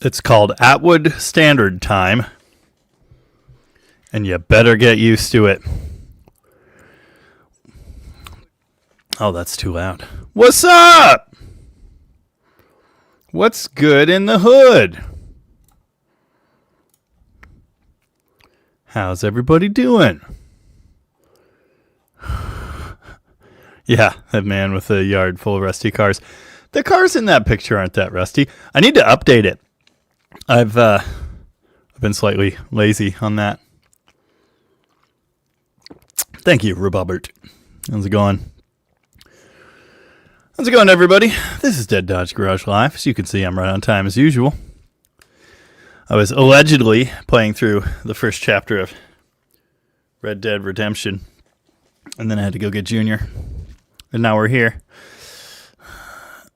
It's called Atwood Standard Time, and you better get used to it. Oh, that's too loud. What's up? What's good in the hood? How's everybody doing? Yeah, that man with a yard full of rusty cars. The cars in that picture aren't that rusty. I need to update it. I've been slightly lazy on that. Thank you, Robert. How's it going? How's it going, everybody? This is Dead Dodge Garage Live. As you can see, I'm right on time as usual. I was allegedly playing through the first chapter of Red Dead Redemption, and then I had to go get Junior, and now we're here.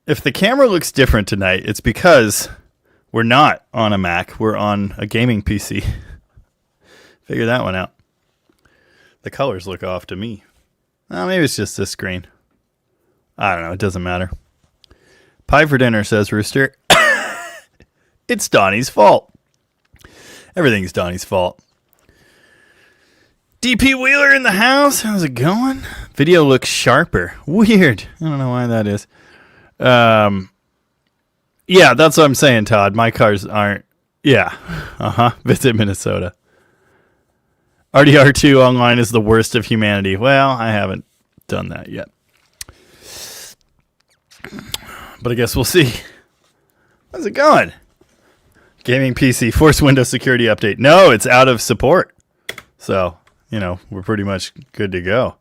If the camera looks different tonight, it's because we're not on a Mac. We're on a gaming PC. Figure that one out. The colors look off to me. Oh, maybe it's just this screen. I don't know. It doesn't matter. Pie for dinner, says Rooster. It's Donnie's fault. Everything's Donnie's fault. DP Wheeler in the house. How's it going? Video looks sharper. Weird. I don't know why that is. Yeah, that's what I'm saying, Todd. My cars aren't. Yeah. Visit Minnesota. RDR2 online is the worst of humanity. Well, I haven't done that yet. But I guess we'll see. How's it going? Gaming PC force Windows security update. No, it's out of support. So, we're pretty much good to go.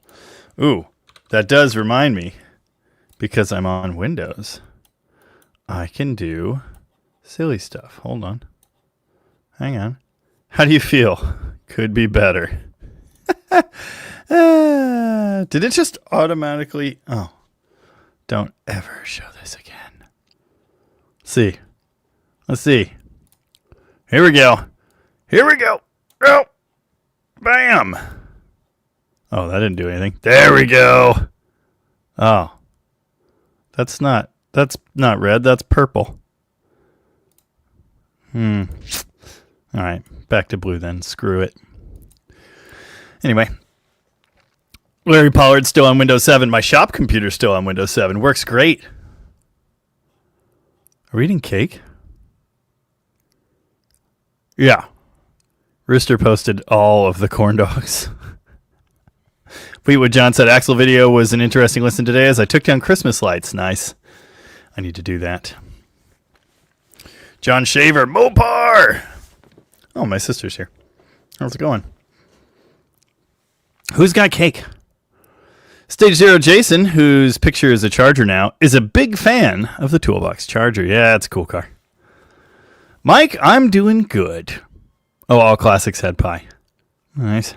Ooh, that does remind me, because I'm on Windows, I can do silly stuff. Hold on. Hang on. How do you feel? Could be better. Did it just automatically... Oh. Don't ever show this again. Let's see. Here we go. Oh. Bam. Oh, that didn't do anything. There we go. Oh. That's not red. That's purple. All right. Back to blue then. Screw it. Anyway. Larry Pollard's still on Windows 7. My shop computer's still on Windows 7. Works great. Are we eating cake? Yeah. Rooster posted all of the corn dogs. Fleetwood John said, Axel video was an interesting listen today as I took down Christmas lights. Nice. I need to do that. John Shaver, Mopar! Oh, my sister's here. How's it going? Who's got cake? Stage Zero Jason, whose picture is a charger now, is a big fan of the Toolbox Charger. Yeah, it's a cool car. Mike, I'm doing good. Oh, all classics had pie. Nice.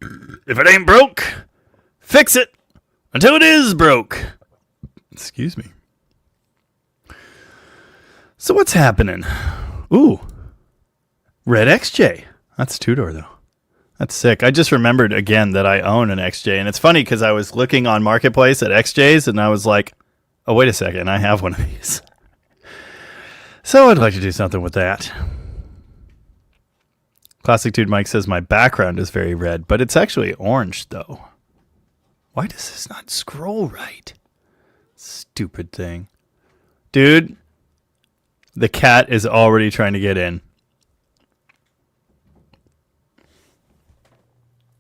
If it ain't broke, fix it until it is broke. Excuse me. So what's happening? Ooh. Red XJ. That's two-door, though. That's sick. I just remembered again that I own an XJ. And it's funny because I was looking on Marketplace at XJs and I was like, oh, wait a second. I have one of these. So I'd like to do something with that. Classic Dude Mike says my background is very red, but it's actually orange, though. Why does this not scroll right? Stupid thing. Dude, the cat is already trying to get in.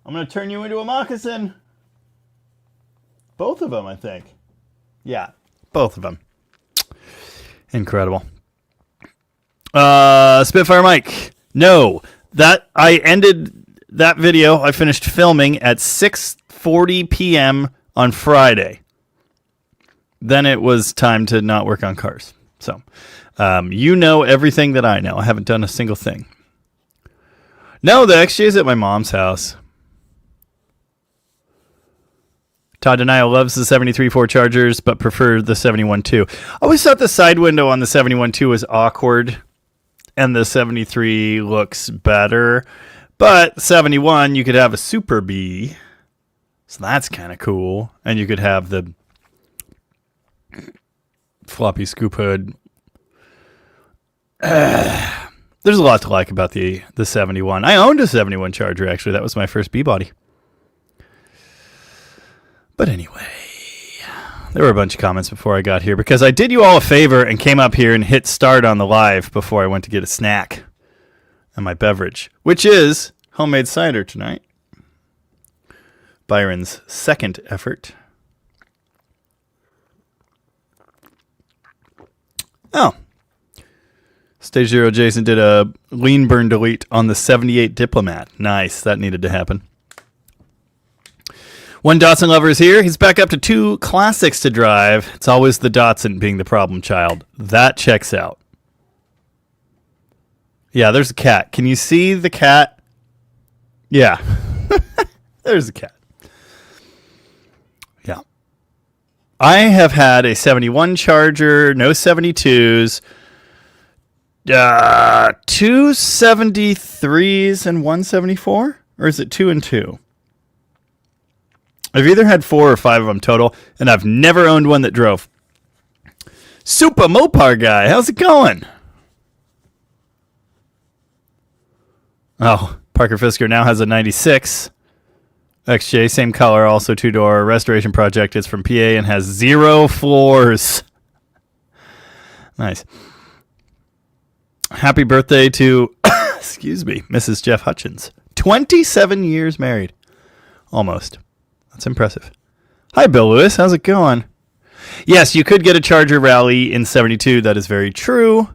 I'm going to turn you into a moccasin. Both of them, I think. Yeah, both of them. Incredible. Spitfire Mike. No, that I ended that video. I finished filming at 6:40 p.m. on Friday. Then it was time to not work on cars. So, you know everything that I know. I haven't done a single thing. No, the XJ is at my mom's house. Todd Denial loves the 73.4 Chargers, but preferred the 71.2. I always thought the side window on the 71.2 was awkward, and the 73 looks better. But 71, you could have a Super B, so that's kind of cool. And you could have the floppy scoop hood. There's a lot to like about the 71. I owned a 71 Charger, actually. That was my first B-body. But anyway, there were a bunch of comments before I got here because I did you all a favor and came up here and hit start on the live before I went to get a snack and my beverage, which is homemade cider tonight. Byron's second effort. Oh. Stage 0 Jason did a lean burn delete on the 78 Diplomat. Nice. That needed to happen. One Datsun lover is here. He's back up to 2 classics to drive. It's always the Datsun being the problem child. That checks out. Yeah, there's a cat. Can you see the cat? Yeah. There's a cat. Yeah. I have had a 71 Charger, no 72s, 2 73s and 174? Or is it 2 and 2? I've either had 4 or 5 of them total, and I've never owned one that drove. Super Mopar guy, how's it going? Oh, Parker Fisker now has a 96. XJ, same color, also 2-door restoration project. It's from PA and has 0 floors. Nice. Happy birthday to, excuse me, Mrs. Jeff Hutchins. 27 years married. Almost. That's impressive. Hi, Bill Lewis. How's it going? Yes, you could get a Charger Rally in 72. That is very true.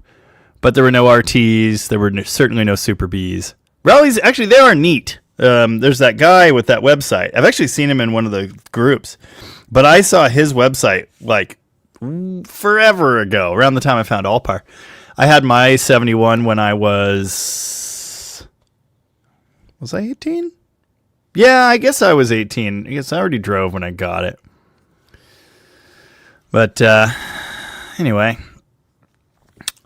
But there were no RTs. There were certainly no Super Bs. Rallies, actually, they are neat. There's that guy with that website. I've actually seen him in one of the groups. But I saw his website like forever ago, around the time I found Allpar. I had my 71 when I was I 18? Yeah, I guess I was 18. I guess I already drove when I got it. But anyway,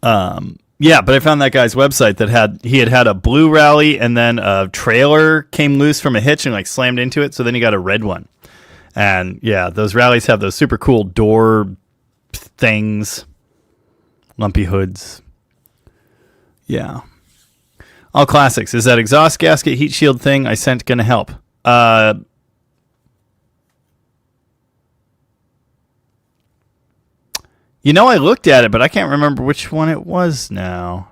yeah, but I found that guy's website that he had a blue Rally and then a trailer came loose from a hitch and like slammed into it. So then he got a red one. And yeah, those Rallies have those super cool door things, lumpy hoods. Yeah. All classics. Is that exhaust gasket heat shield thing I sent going to help? You know, I looked at it, but I can't remember which one it was now.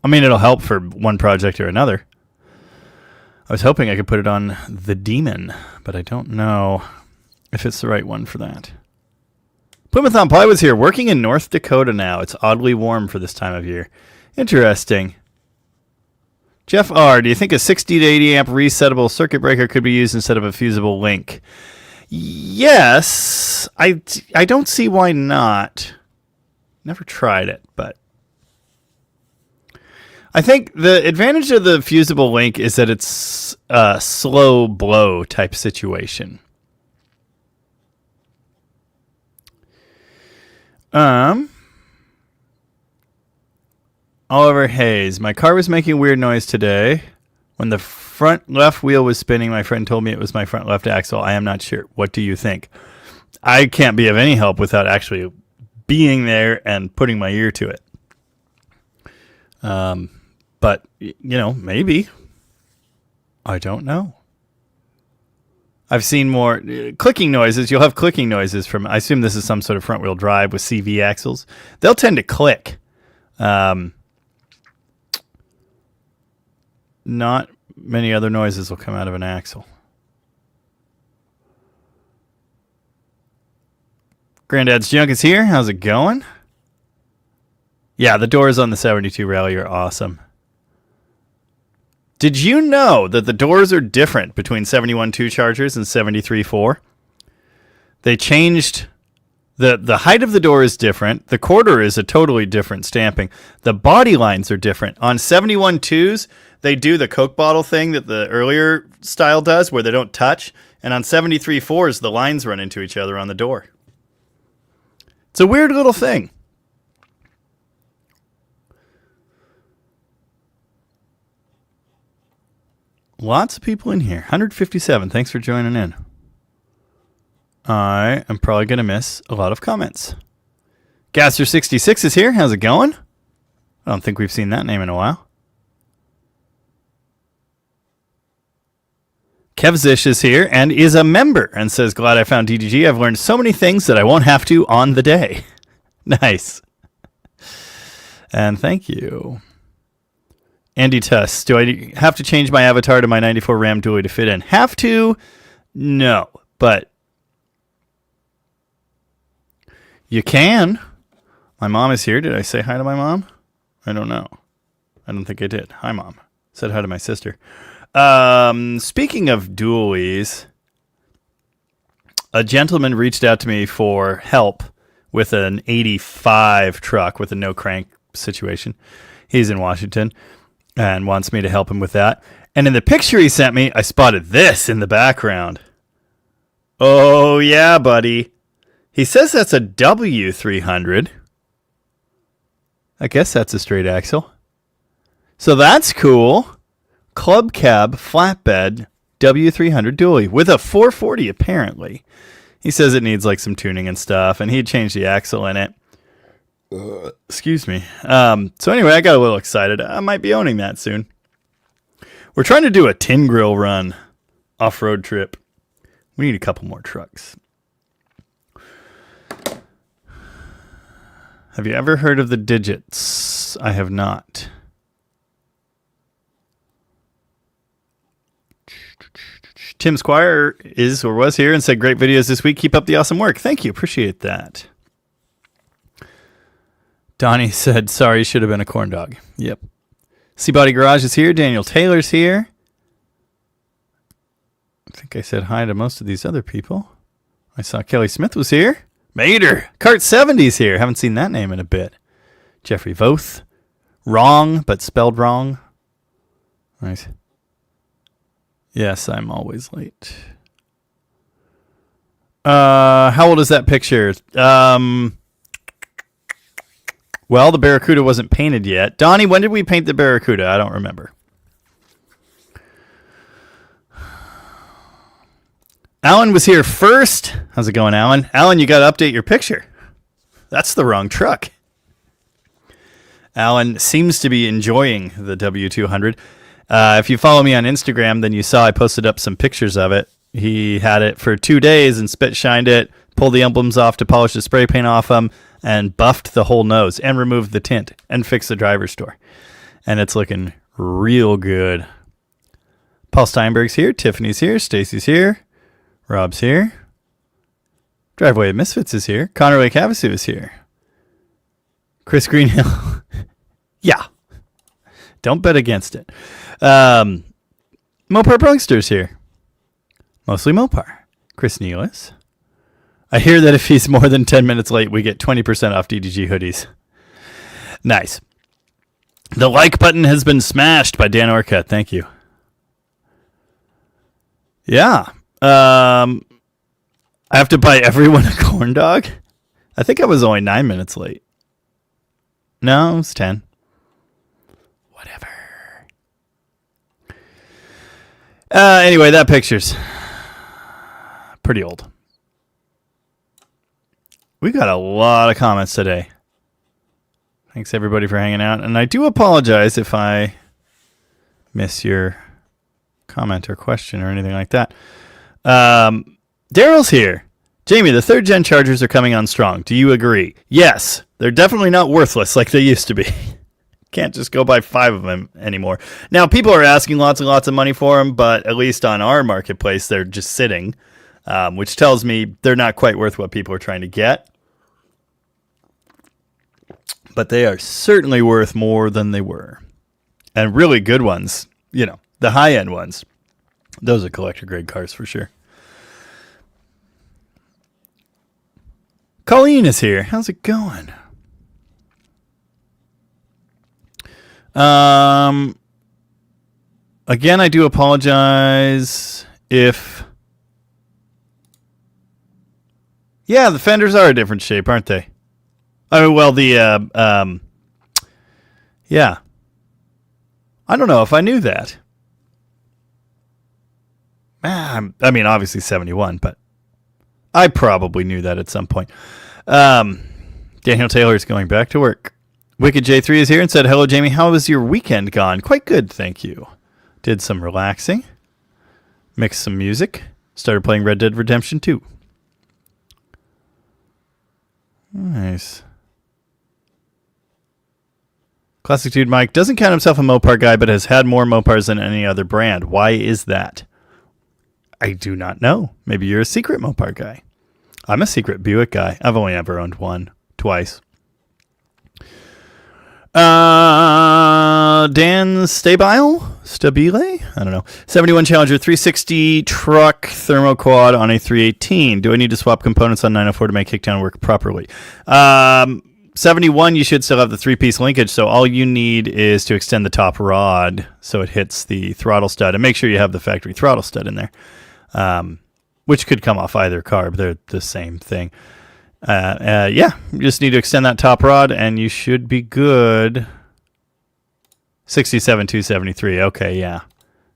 I mean, it'll help for one project or another. I was hoping I could put it on the Demon, but I don't know if it's the right one for that. Plymouth on Plywood's here, working in North Dakota now. It's oddly warm for this time of year. Interesting. Jeff R., do you think a 60 to 80 amp resettable circuit breaker could be used instead of a fusible link? Yes. I don't see why not. Never tried it, but I think the advantage of the fusible link is that it's a slow blow type situation. Oliver Hayes. My car was making weird noise today. When the front left wheel was spinning, my friend told me it was my front left axle. I am not sure. What do you think? I can't be of any help without actually being there and putting my ear to it. But, you know, maybe. I don't know. I've seen more clicking noises. You'll have clicking noises from, I assume this is some sort of front wheel drive with CV axles. They'll tend to click. Not many other noises will come out of an axle. Granddad's Junk is here. How's it going? Yeah, the doors on the 72 Rally are awesome. Did you know that the doors are different between 71.2 Chargers and 73.4? They changed... The height of the door is different. The quarter is a totally different stamping. The body lines are different. On 71.2s, they do the Coke bottle thing that the earlier style does, where they don't touch. And on 73.4s, the lines run into each other on the door. It's a weird little thing. Lots of people in here. 157. Thanks for joining in. I am probably going to miss a lot of comments. Gasser66 is here. How's it going? I don't think we've seen that name in a while. Kevzish is here and is a member and says, glad I found DDG. I've learned so many things that I won't have to on the day. Nice. And thank you. Andy Tuss, do I have to change my avatar to my 94 RAM dually to fit in? Have to? No, but you can. My mom is here. Did I say hi to my mom? I don't know. I don't think I did. Hi, Mom. Said hi to my sister. Speaking of dualies, a gentleman reached out to me for help with an 85 truck with a no crank situation. He's in Washington and wants me to help him with that. And in the picture he sent me, I spotted this in the background. Oh, yeah, buddy. He says that's a W300. I guess that's a straight axle. So that's cool. Club cab flatbed W300 dually with a 440 apparently. He says it needs like some tuning and stuff, and he'd changed the axle in it. Excuse me. So anyway, I got a little excited. I might be owning that soon. We're trying to do a tin grill run off-road trip. We need a couple more trucks. Have you ever heard of the digits? I have not. Tim Squire is or was here and said, great videos this week. Keep up the awesome work. Thank you. Appreciate that. Donnie said, sorry, should have been a corn dog. Yep. Seabody Garage is here. Daniel Taylor's here. I think I said hi to most of these other people. I saw Kelly Smith was here. Mater. Cart 70's here. Haven't seen that name in a bit. Jeffrey Voth. Wrong, but spelled wrong. Nice. Yes, I'm always late. How old is that picture? Well, the Barracuda wasn't painted yet. Donnie, when did we paint the Barracuda? I don't remember. Alan was here first. How's it going, Alan? Alan, you got to update your picture. That's the wrong truck. Alan seems to be enjoying the W200. If you follow me on Instagram, then you saw I posted up some pictures of it. He had it for 2 days and spit shined it, pulled the emblems off to polish the spray paint off them, and buffed the whole nose and removed the tint and fixed the driver's door. And it's looking real good. Paul Steinberg's here. Tiffany's here. Stacy's here. Rob's here. Driveway of Misfits is here. Connor Lake Havasu is here. Chris Greenhill. Yeah. Don't bet against it. Mopar Brunkster's here. Mostly Mopar. Chris Nealis. I hear that if he's more than 10 minutes late, we get 20% off DDG hoodies. Nice. The like button has been smashed by Dan Orcutt. Thank you. Yeah. I have to buy everyone a corn dog? I think I was only 9 minutes late. No, it was 10. Whatever. Anyway, that picture's pretty old. We got a lot of comments today. Thanks, everybody, for hanging out. And I do apologize if I miss your comment or question or anything like that. Daryl's here. Jamie, the 3rd gen chargers are coming on strong. Do you agree? Yes. They're definitely not worthless like they used to be. Can't just go buy 5 of them anymore. Now, people are asking lots and lots of money for them, but at least on our marketplace, they're just sitting, which tells me they're not quite worth what people are trying to get. But they are certainly worth more than they were. And really good ones, you know, the high-end ones. Those are collector-grade cars for sure. Colleen is here. How's it going? Again, I do apologize if... Yeah, the fenders are a different shape, aren't they? Oh, well, the... Yeah. I don't know if I knew that. I mean, obviously 71, but I probably knew that at some point. Daniel Taylor is going back to work. Wicked J3 is here and said, hello, Jamie. How was your weekend gone? Quite good, thank you. Did some relaxing. Mixed some music. Started playing Red Dead Redemption 2. Nice. Classic Dude Mike doesn't count himself a Mopar guy, but has had more Mopars than any other brand. Why is that? I do not know. Maybe you're a secret Mopar guy. I'm a secret Buick guy. I've only ever owned one. Twice. Dan Stabile? I don't know. 71 Challenger 360 truck thermoquad on a 318. Do I need to swap components on 904 to make kickdown work properly? 71, you should still have the 3-piece linkage, so all you need is to extend the top rod so it hits the throttle stud, and make sure you have the factory throttle stud in there, which could come off either car, but they're the same thing. You just need to extend that top rod, and you should be good. 67, 273. Okay, yeah.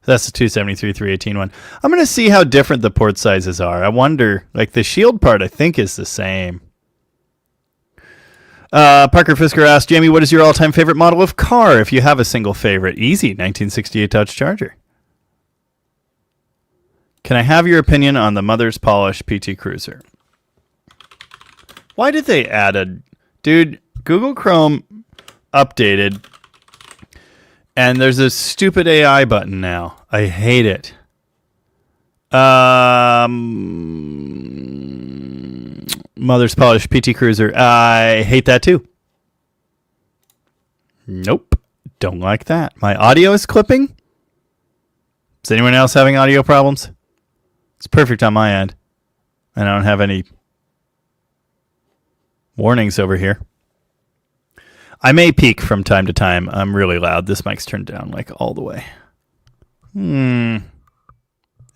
That's the 273, 318 one. I'm going to see how different the port sizes are. I wonder, like the shield part, I think is the same. Parker Fisker asked, Jamie, what is your all-time favorite model of car if you have a single favorite? Easy, 1968 Dodge Charger. Can I have your opinion on the Mother's Polish PT Cruiser? Why did they add a... Dude, Google Chrome updated, and there's a stupid AI button now. I hate it. Mother's Polish PT Cruiser. I hate that too. Nope. Don't like that. My audio is clipping. Is anyone else having audio problems? It's perfect on my end. And I don't have any warnings over here. I may peak from time to time. I'm really loud. This mic's turned down like all the way.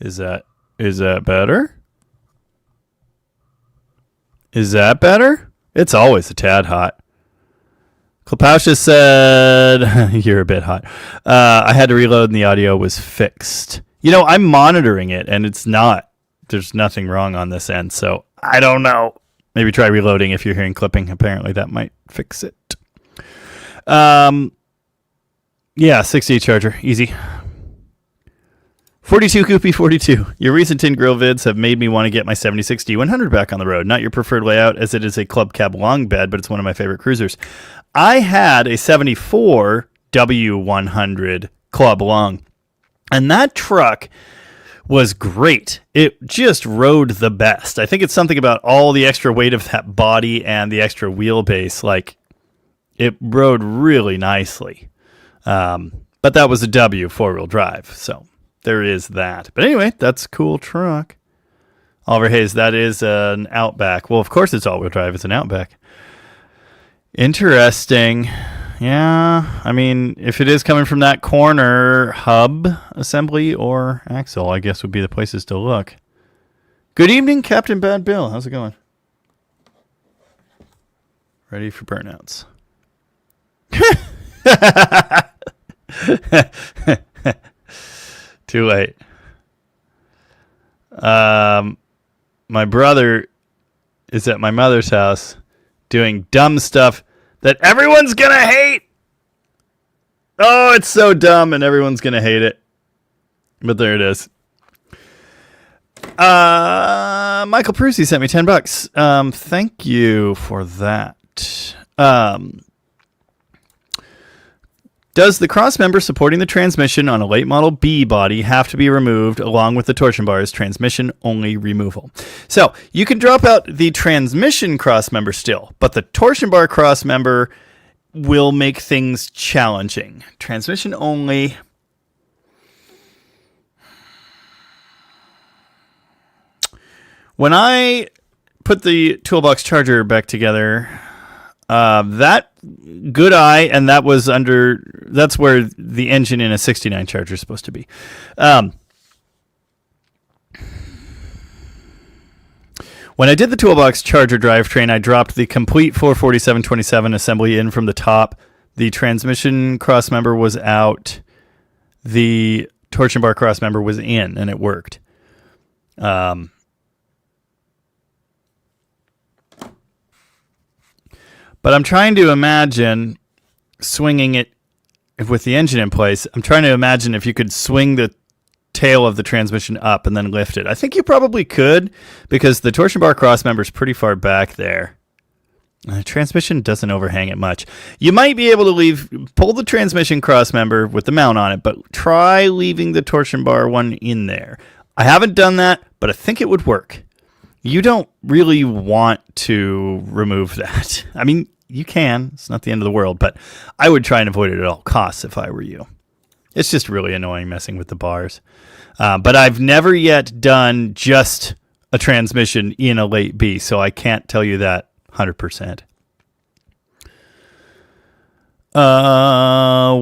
Is that better? Is that better? It's always a tad hot. Klapowsha said, you're a bit hot. I had to reload and the audio was fixed. You know, I'm monitoring it and it's not. There's nothing wrong on this end, so I don't know. Maybe try reloading if you're hearing clipping. Apparently that might fix it. Yeah, 68 Charger. Easy. 42 Coopy 42. Your recent Tin Grill vids have made me want to get my 76 D100 back on the road. Not your preferred layout as it is a club cab long bed, but it's one of my favorite cruisers. I had a 74 W100 club long, and that truck was great. It just rode the best. I think it's something about all the extra weight of that body and the extra wheelbase. Like, it rode really nicely. But that was a W four-wheel drive, so there is that. But anyway, that's a cool truck. Oliver Hayes, that is an Outback. Well, of course it's all-wheel drive. It's an Outback. Interesting. Yeah, I mean, if it is coming from that corner, hub assembly or axle, I guess would be the places to look. Good evening, Captain Bad Bill. How's it going? Ready for burnouts. Too late. My brother is at my mother's house doing dumb stuff that everyone's gonna hate. Oh, it's so dumb and everyone's gonna hate it. But there it is. Michael Prusi sent me $10. Thank you for that. Does the cross member supporting the transmission on a late model B body have to be removed along with the torsion bars? Transmission only removal. So you can drop out the transmission cross member still, but the torsion bar cross member will make things challenging. Transmission only. When I put the toolbox charger back together, that good eye, and that's where the engine in a 69 Charger is supposed to be. When I did the toolbox charger drivetrain, I dropped the complete 44727 assembly in from the top. The transmission cross member was out. The torsion bar cross member was in, and it worked. But I'm trying to imagine swinging it with the engine in place. I'm trying to imagine if you could swing the tail of the transmission up and then lift it. I think you probably could, because the torsion bar crossmember is pretty far back there. The transmission doesn't overhang it much. You might be able to pull the transmission crossmember with the mount on it, but try leaving the torsion bar one in there. I haven't done that, but I think it would work. You don't really want to remove that. I mean, you can. It's not the end of the world, but I would try and avoid it at all costs if I were you. It's just really annoying messing with the bars. But I've never yet done just a transmission in a late B, so I can't tell you that 100%.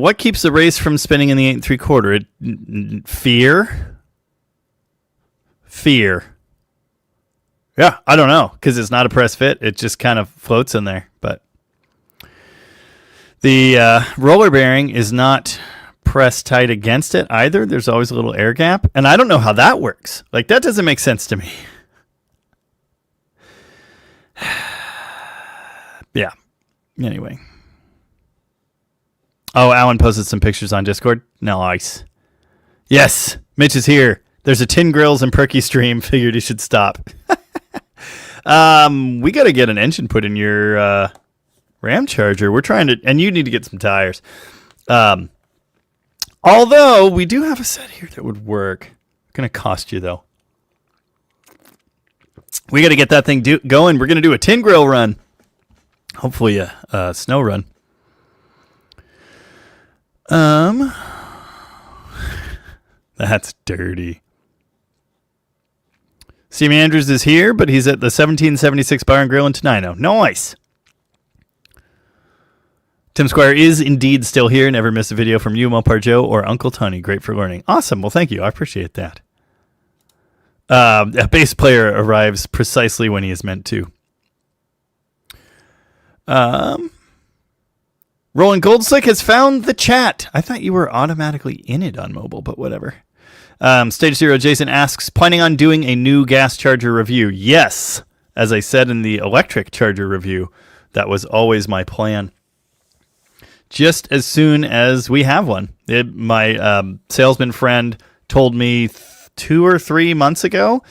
What keeps the race from spinning in the 8 3/4? Fear. Yeah, I don't know, because it's not a press fit. It just kind of floats in there. But the roller bearing is not pressed tight against it either. There's always a little air gap, and I don't know how that works. Like, that doesn't make sense to me. Yeah. Anyway. Oh, Alan posted some pictures on Discord. Nice. Yes, Mitch is here. There's a Tin Grills and Perky stream. Figured he should stop. We got to get an engine put in your Ram Charger. We're trying to, and you need to get some tires. Although we do have a set here that would work. Going to cost you though. We got to get that thing going. We're going to do a Tin Grill run. Hopefully a snow run. That's dirty. Steve Andrews is here, but he's at the 1776 Bar and Grill in Tenino. Nice. Tim Squire is indeed still here. Never miss a video from you, Mopar Joe, or Uncle Tony. Great for learning. Awesome. Well, thank you. I appreciate that. A bass player arrives precisely when he is meant to. Roland Goldslick has found the chat. I thought you were automatically in it on mobile, but whatever. Stage Zero Jason asks, planning on doing a new gas charger review? Yes. As I said in the electric charger review, that was always my plan. Just as soon as we have one. My salesman friend told me 2 or 3 months ago,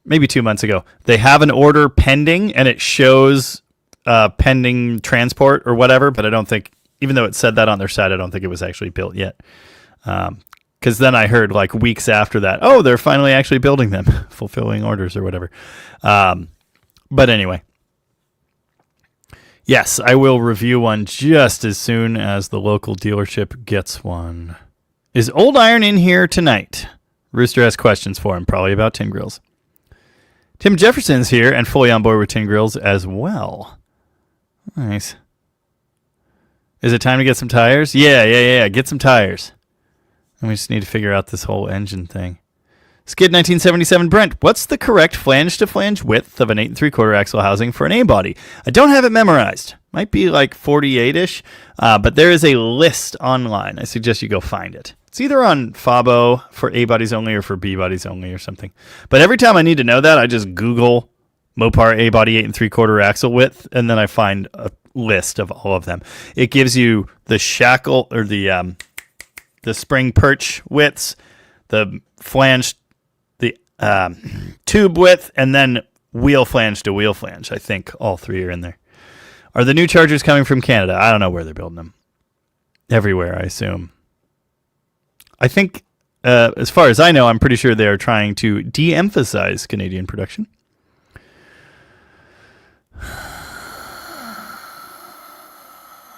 maybe 2 months ago, they have an order pending, and it shows pending transport or whatever, but I don't think, even though it said that on their site, I don't think it was actually built yet. Because then I heard like weeks after that, oh, they're finally actually building them, fulfilling orders or whatever. But anyway, yes, I will review one just as soon as the local dealership gets one. Is Old Iron in here tonight? Rooster has questions for him, probably about Tin Grills. Tim Jefferson's here and fully on board with Tin Grills as well. Nice. Is it time to get some tires? Yeah. Get some tires. And we just need to figure out this whole engine thing. Skid 1977 Brent, what's the correct flange-to-flange width of an 8 3/4 axle housing for an A-body? I don't have it memorized. Might be like 48-ish, but there is a list online. I suggest you go find it. It's either on Fabo for A-bodies only or for B-bodies only or something. But every time I need to know that, I just Google Mopar A-body 8 3/4 axle width, and then I find a list of all of them. It gives you the shackle or the spring perch widths, the flange, the tube width, and then wheel flange to wheel flange. I think all three are in there. Are the new chargers coming from Canada? I don't know where they're building them. Everywhere, I assume. I think, as far as I know, I'm pretty sure they are trying to de-emphasize Canadian production.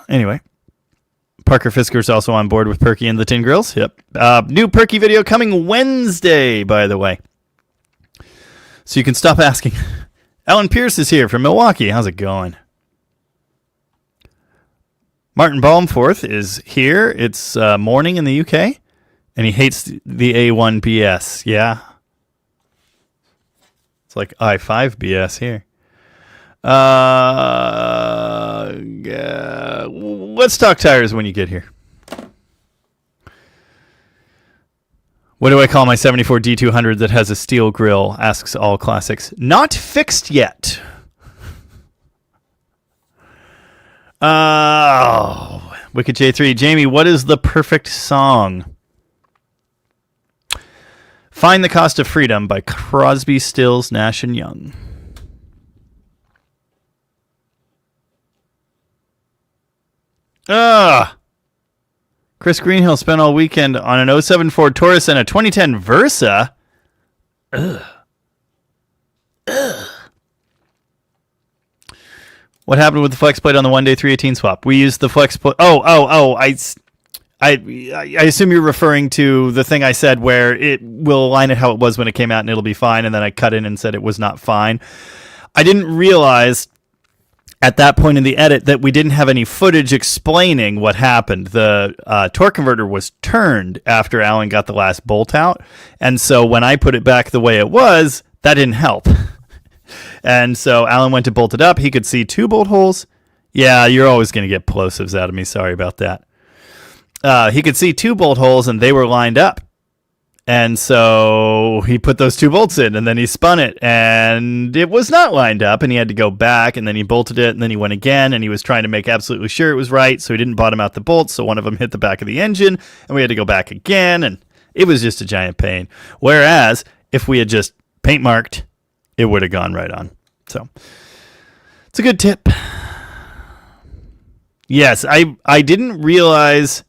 Anyway. Parker Fisker's also on board with Perky and the Tin Grills. Yep. New Perky video coming Wednesday, by the way. So you can stop asking. Alan Pierce is here from Milwaukee. How's it going? Martin Balmforth is here. It's morning in the UK, and he hates the A1 BS. Yeah. It's like I5 BS here. Let's talk tires when you get here. What do I call my 74 D200 that has a steel grill? Asks All Classics. Not fixed yet. Wicked J3. Jamie, what is the perfect song? Find the Cost of Freedom by Crosby, Stills, Nash & Young. Chris Greenhill spent all weekend on an 07 Ford Taurus and a 2010 Versa. What happened with the flex plate on the 1-day 318 swap? We used the flex plate. I assume you're referring to the thing I said where it will align it how it was when it came out and it'll be fine, and then I cut in and said it was not fine. I didn't realize at that point in the edit that we didn't have any footage explaining what happened. The torque converter was turned after Alan got the last bolt out, and so when I put it back the way it was, that didn't help. And so Alan went to bolt it up. He could see 2 bolt holes. Yeah, you're always going to get plosives out of me. Sorry about that. He could see 2 bolt holes, and they were lined up. And so he put those 2 bolts in, and then he spun it, and it was not lined up, and he had to go back, and then he bolted it, and then he went again, and he was trying to make absolutely sure it was right, so he didn't bottom out the bolts, so one of them hit the back of the engine, and we had to go back again, and it was just a giant pain. Whereas, if we had just paint marked, it would have gone right on. So, it's a good tip. Yes, I didn't realize,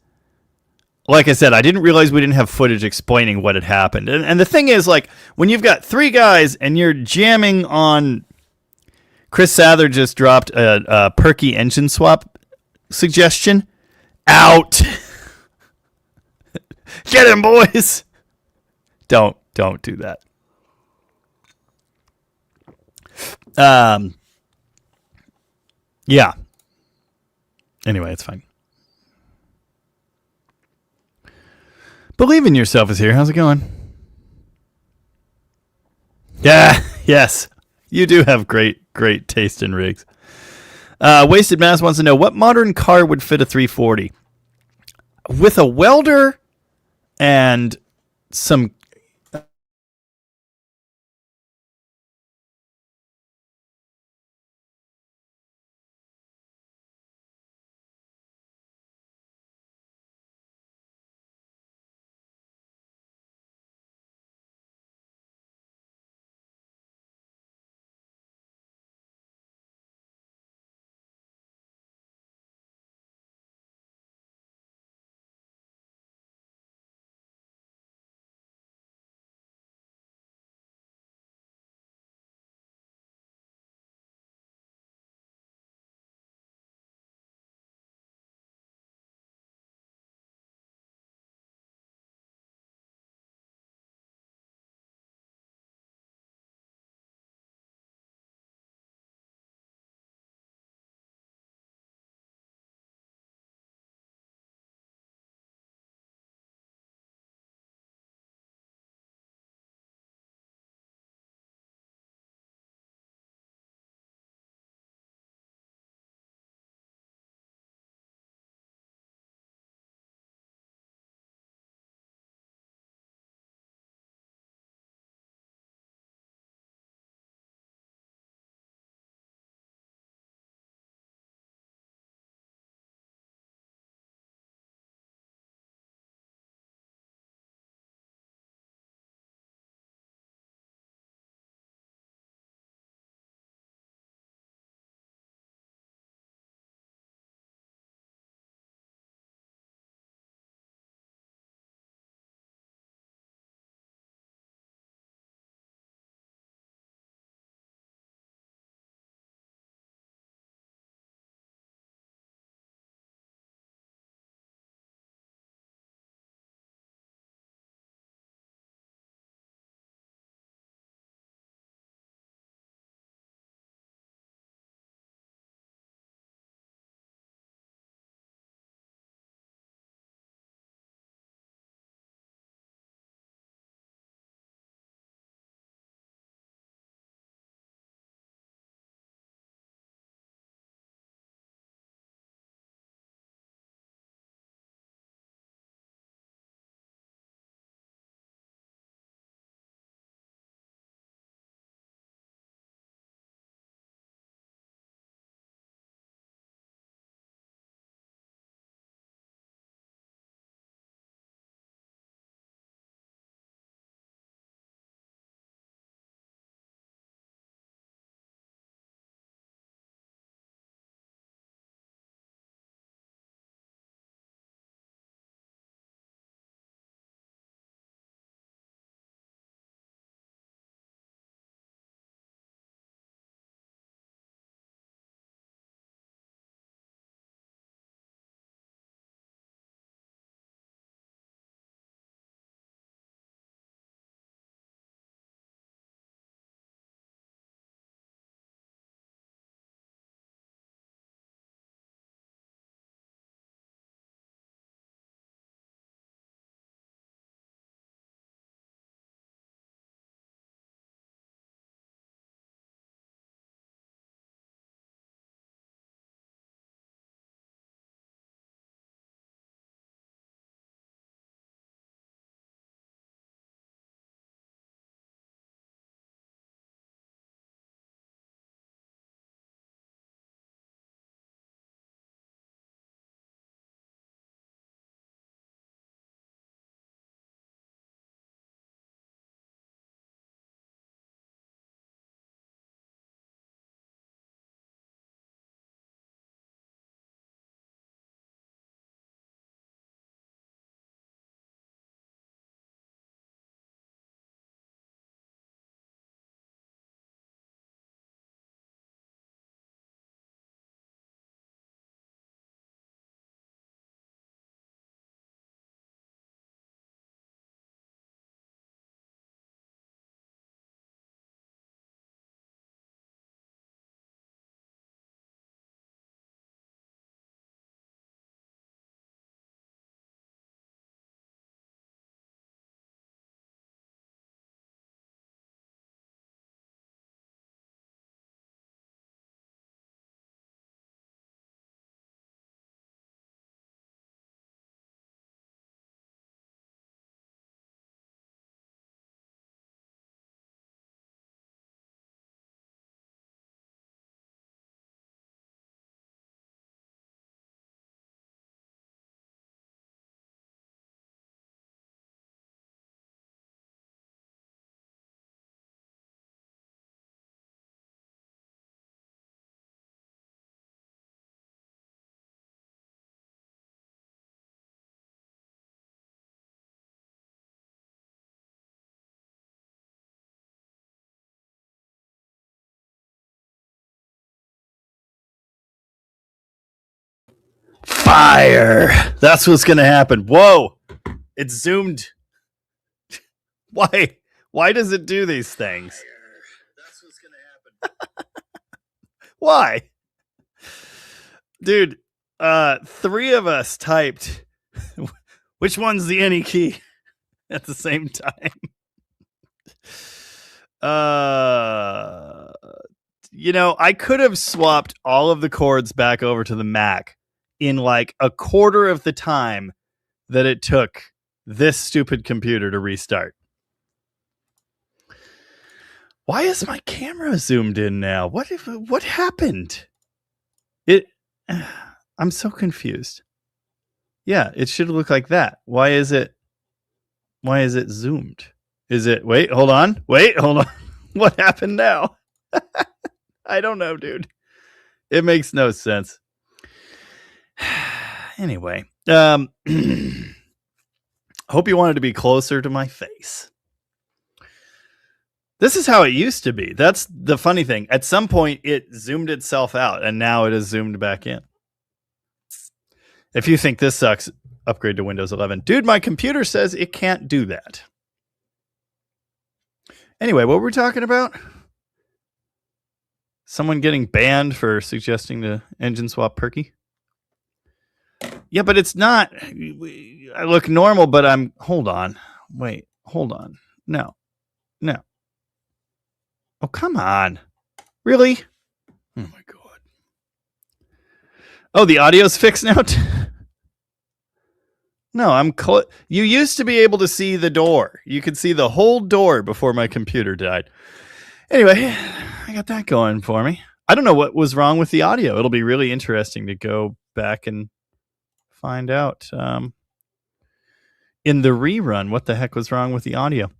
like I said, I didn't realize we didn't have footage explaining what had happened. And the thing is, like, when you've got 3 guys and you're jamming on, Chris Sather just dropped a Perky engine swap suggestion. Out. Get him, boys. Don't do that. Yeah. Anyway, it's fine. Believe in Yourself is here. How's it going? Yeah, yes. You do have great taste in rigs. Wasted Mass wants to know, what modern car would fit a 340? With a welder and some Fire! That's what's going to happen. Whoa! It zoomed. Why? Why does it do these things? Fire. That's what's going to happen. Why? Dude, 3 of us typed, which one's the any key at the same time? I could have swapped all of the chords back over to the Mac in like a quarter of the time that it took this stupid computer to restart. Why is my camera zoomed in now? What happened? I'm so confused. Yeah, it should look like that. Why is it zoomed? Is it, wait, hold on. What happened now? I don't know, dude. It makes no sense. Anyway, hope you wanted to be closer to my face. This is how it used to be. That's the funny thing. At some point, it zoomed itself out, and now it is zoomed back in. If you think this sucks, upgrade to Windows 11. Dude, my computer says it can't do that. Anyway, what were we talking about? Someone getting banned for suggesting to engine swap Perky? Yeah, but it's not. I look normal, but I'm... Hold on. Wait, hold on. No. Oh, come on. Really? Oh, my God. Oh, the audio's fixed now? No, I'm... You used to be able to see the door. You could see the whole door before my computer died. Anyway, I got that going for me. I don't know what was wrong with the audio. It'll be really interesting to go back and find out in the rerun what the heck was wrong with the audio.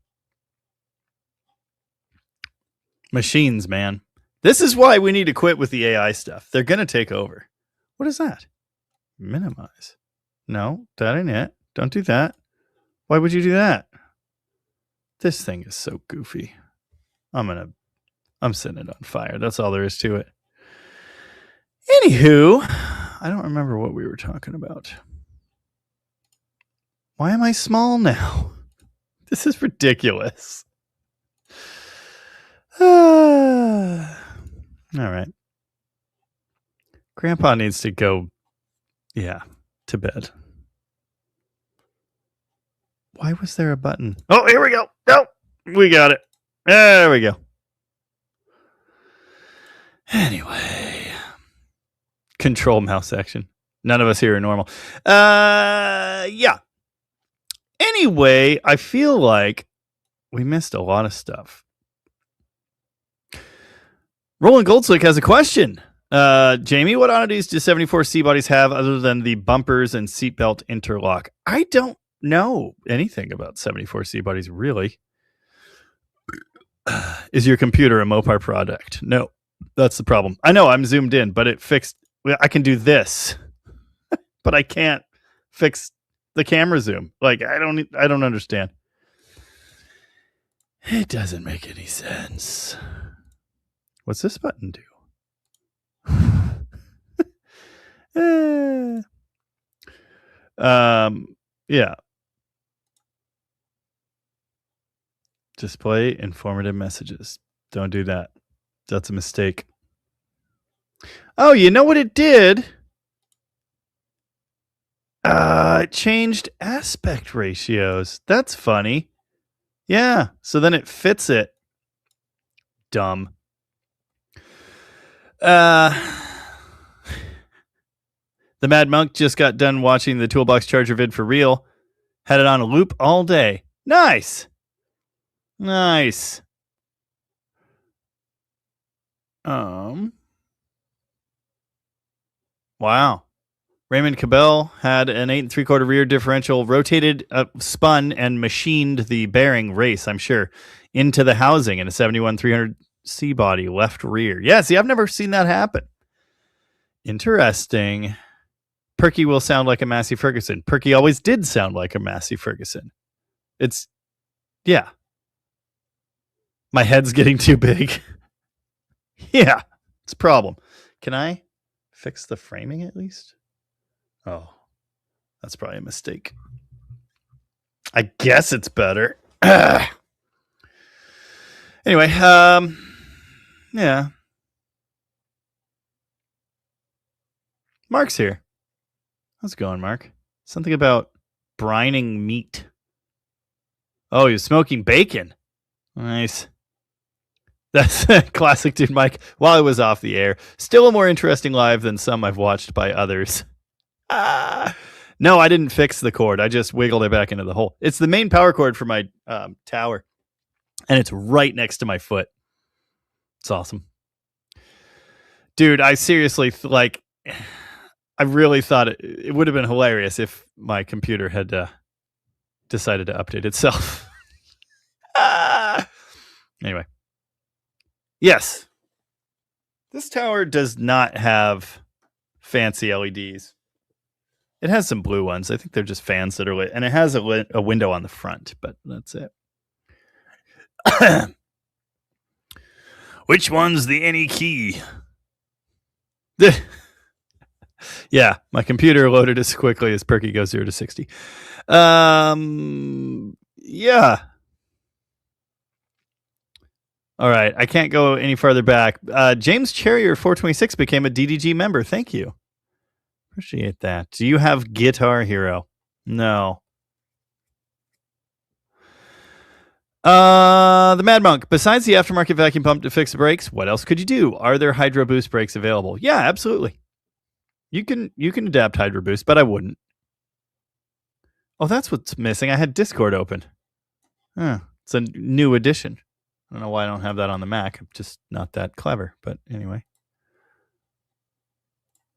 Machines, man. This is why we need to quit with the AI stuff. They're going to take over. What is that? Minimize. No, that ain't it. Don't do that. Why would you do that? This thing is so goofy. I'm setting it on fire. That's all there is to it. Anywho, I don't remember what we were talking about. Why am I small now? This is ridiculous. All right. Grandpa needs to go, to bed. Why was there a button? Oh, here we go. Oh, we got it. There we go. Anyway. Control mouse action. None of us here are normal. Yeah. Anyway, I feel like we missed a lot of stuff. Roland Goldslick has a question. Jamie, what oddities do 74 C-bodies have other than the bumpers and seatbelt interlock? I don't know anything about 74 C-bodies, really. Is your computer a Mopar product? No, that's the problem. I know I'm zoomed in, but it fixed... I can do this, but I can't fix the camera zoom. Like, I don't understand. It doesn't make any sense. What's this button do? Yeah. Display informative messages. Don't do that. That's a mistake. Oh, you know what it did? It changed aspect ratios. That's funny. Yeah, so then it fits it. Dumb. The Mad Monk just got done watching the Toolbox Charger vid for real. Had it on a loop all day. Nice. Wow. Raymond Cabell had an 8 3/4 rear differential, rotated, spun, and machined the bearing race, I'm sure, into the housing in a 71 300 C body left rear. Yeah, see, I've never seen that happen. Interesting. Perky will sound like a Massey Ferguson. Perky always did sound like a Massey Ferguson. Yeah. My head's getting too big. Yeah, it's a problem. Can I fix the framing at least? Oh, that's probably a mistake. I guess it's better. Anyway, yeah. Mark's here. How's it going, Mark? Something about brining meat. Oh, you're smoking bacon. Nice. That's classic dude Mike. While I was off the air, still a more interesting live than some I've watched by others. No, I didn't fix the cord. I just wiggled it back into the hole. It's the main power cord for my tower, and it's right next to my foot. It's awesome. Dude, I seriously, I really thought it would have been hilarious if my computer had decided to update itself. Anyway. Yes. This tower does not have fancy LEDs. It has some blue ones. I think they're just fans that are lit. And it has a window on the front, but that's it. Which one's the any key? Yeah, my computer loaded as quickly as Perky goes 0 to 60. Yeah. All right, I can't go any farther back. James Cherrier 426 became a DDG member. Thank you. Appreciate that. Do you have Guitar Hero? No. The Mad Monk. Besides the aftermarket vacuum pump to fix the brakes, what else could you do? Are there Hydro Boost brakes available? Yeah, absolutely. You can adapt Hydro Boost, but I wouldn't. Oh, that's what's missing. I had Discord open. It's a new edition. I don't know why I don't have that on the Mac. I'm just not that clever. But anyway.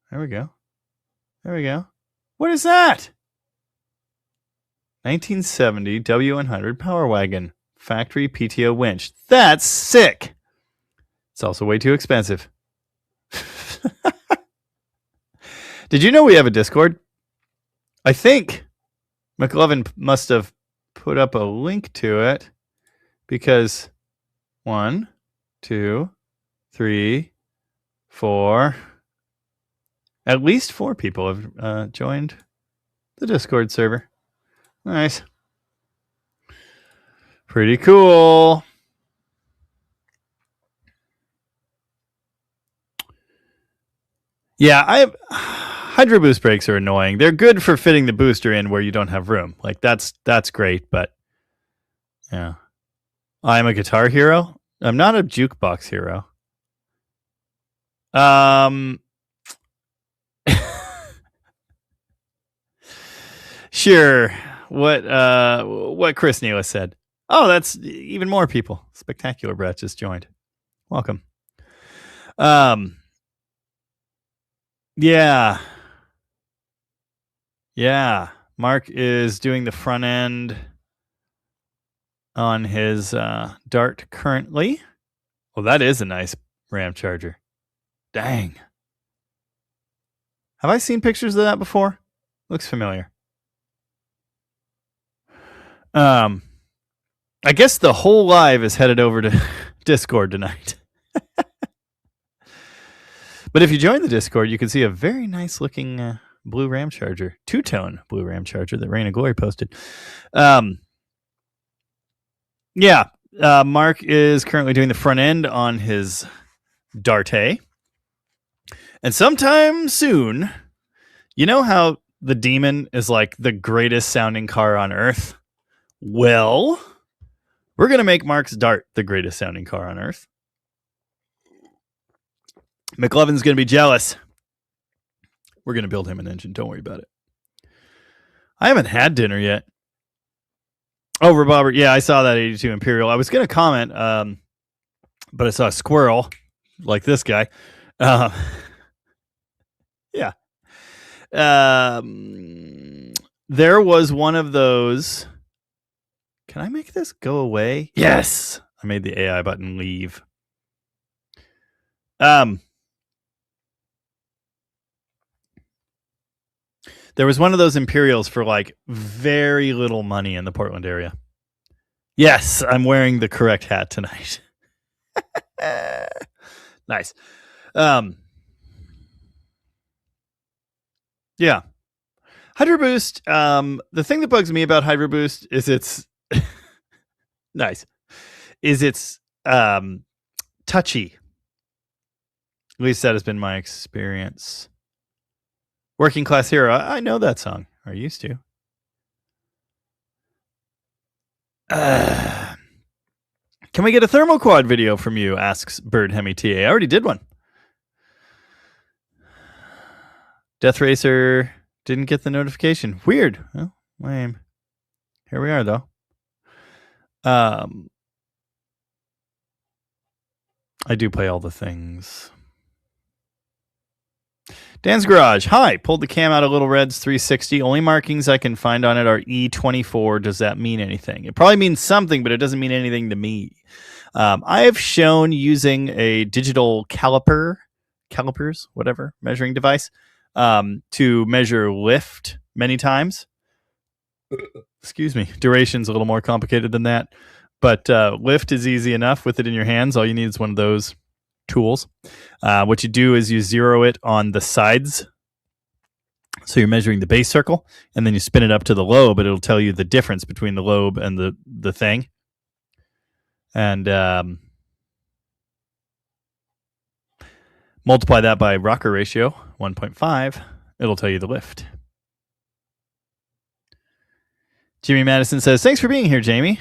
There we go. What is that? 1970 W100 Power Wagon. Factory PTO winch. That's sick. It's also way too expensive. Did you know we have a Discord? I think McLovin must have put up a link to it because 1, 2, 3, 4. At least 4 people have joined the Discord server. Nice. Pretty cool. Yeah, Hydro Boost brakes are annoying. They're good for fitting the booster in where you don't have room. Like that's great, but yeah. I'm a Guitar Hero. I'm not a jukebox hero. Sure. What Chris Neela said. Oh, that's even more people. Spectacular Brett just joined. Welcome. Yeah. Mark is doing the front end on his Dart currently. Well, that is a nice RAM charger. Dang. Have I seen pictures of that before? Looks familiar. I guess the whole live is headed over to Discord tonight. But if you join the Discord, you can see a very nice looking blue RAM charger, 2-tone blue RAM charger that Rain of Glory posted. Mark is currently doing the front end on his Darte. And sometime soon, you know how the Demon is like the greatest sounding car on Earth? Well, we're going to make Mark's Dart the greatest sounding car on Earth. McLovin's going to be jealous. We're going to build him an engine. Don't worry about it. I haven't had dinner yet. Oh, Robert. Yeah, I saw that 82 Imperial. I was going to comment, but I saw a squirrel like this guy. Yeah. There was one of those. Can I make this go away? Yes. I made the AI button leave. There was one of those Imperials for like very little money in the Portland area. Yes, I'm wearing the correct hat tonight. Nice. Yeah. Hydro Boost. The thing that bugs me about Hydro Boost is it's nice. Is it's touchy. At least that has been my experience. Working Class Hero. I know that song. Or used to. Can we get a thermal quad video from you? Asks Bird Hemi TA. I already did one. Death Racer didn't get the notification. Weird. Well, lame. Here we are, though. I do play all the things. Dan's Garage. Hi. Pulled the cam out of Little Red's 360. Only markings I can find on it are E24. Does that mean anything? It probably means something, but it doesn't mean anything to me. I have shown using a digital calipers, whatever, measuring device, to measure lift many times. Excuse me. Duration's a little more complicated than that. But lift is easy enough with it in your hands. All you need is one of those tools. What you do is you zero it on the sides. So you're measuring the base circle, and then you spin it up to the lobe, and it'll tell you the difference between the lobe and the thing. And multiply that by rocker ratio, 1.5. It'll tell you the lift. Jimmy Madison says, thanks for being here, Jamie.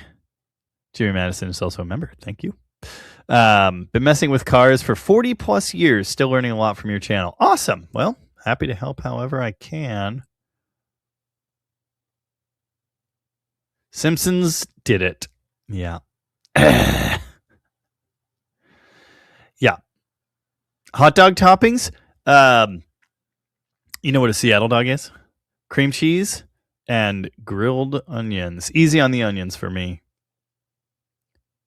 Jimmy Madison is also a member. Thank you. Been messing with cars for 40 plus years. Still learning a lot from your channel. Awesome. Well, happy to help however I can. Simpsons did it. Yeah. Yeah. Hot dog toppings. You know what a Seattle dog is? Cream cheese and grilled onions. Easy on the onions for me.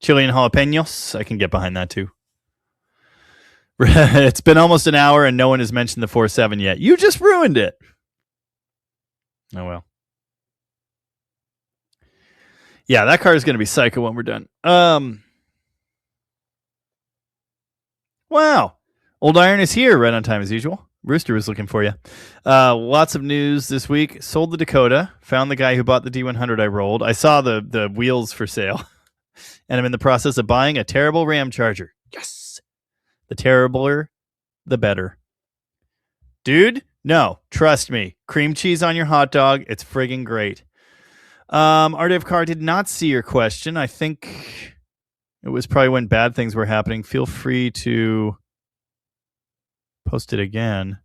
Chili and jalapenos. I can get behind that too. It's been almost an hour and no one has mentioned the 4.7 yet. You just ruined it. Oh well. Yeah, that car is going to be psycho when we're done. Wow. Old Iron is here, right on time as usual. Rooster was looking for you. Lots of news this week. Sold the Dakota. Found the guy who bought the D100 I rolled. I saw the wheels for sale. And I'm in the process of buying a terrible Ram Charger. Yes. The terribler, the better. Dude, no. Trust me. Cream cheese on your hot dog. It's friggin' great. RDF Car did not see your question. I think it was probably when bad things were happening. Feel free to post it again.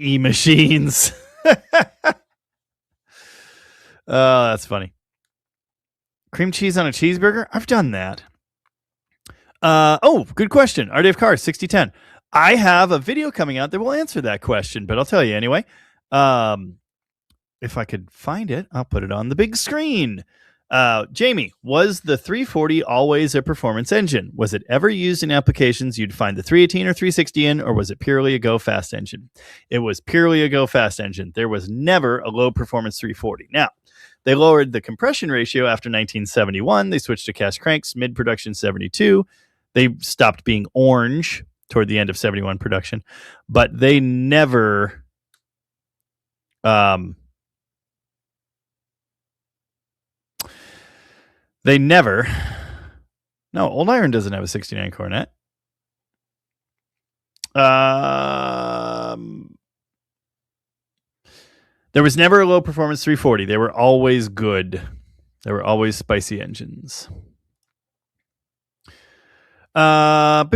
E-machines. That's funny. Cream cheese on a cheeseburger? I've done that. Good question. RDF Car 6010. I have a video coming out that will answer that question, but I'll tell you anyway. If I could find it, I'll put it on the big screen. Jamie, was the 340 always a performance engine? Was it ever used in applications you'd find the 318 or 360 in, or was it purely a go fast engine? It was purely a go fast engine. There was never a low performance 340. Now, they lowered the compression ratio after 1971. They switched to cast cranks mid-production 72. They stopped being orange toward the end of 71 production, but they never no, Old Iron doesn't have a 69 Cornet. There was never a low performance 340. They were always good. They were always spicy engines. Dan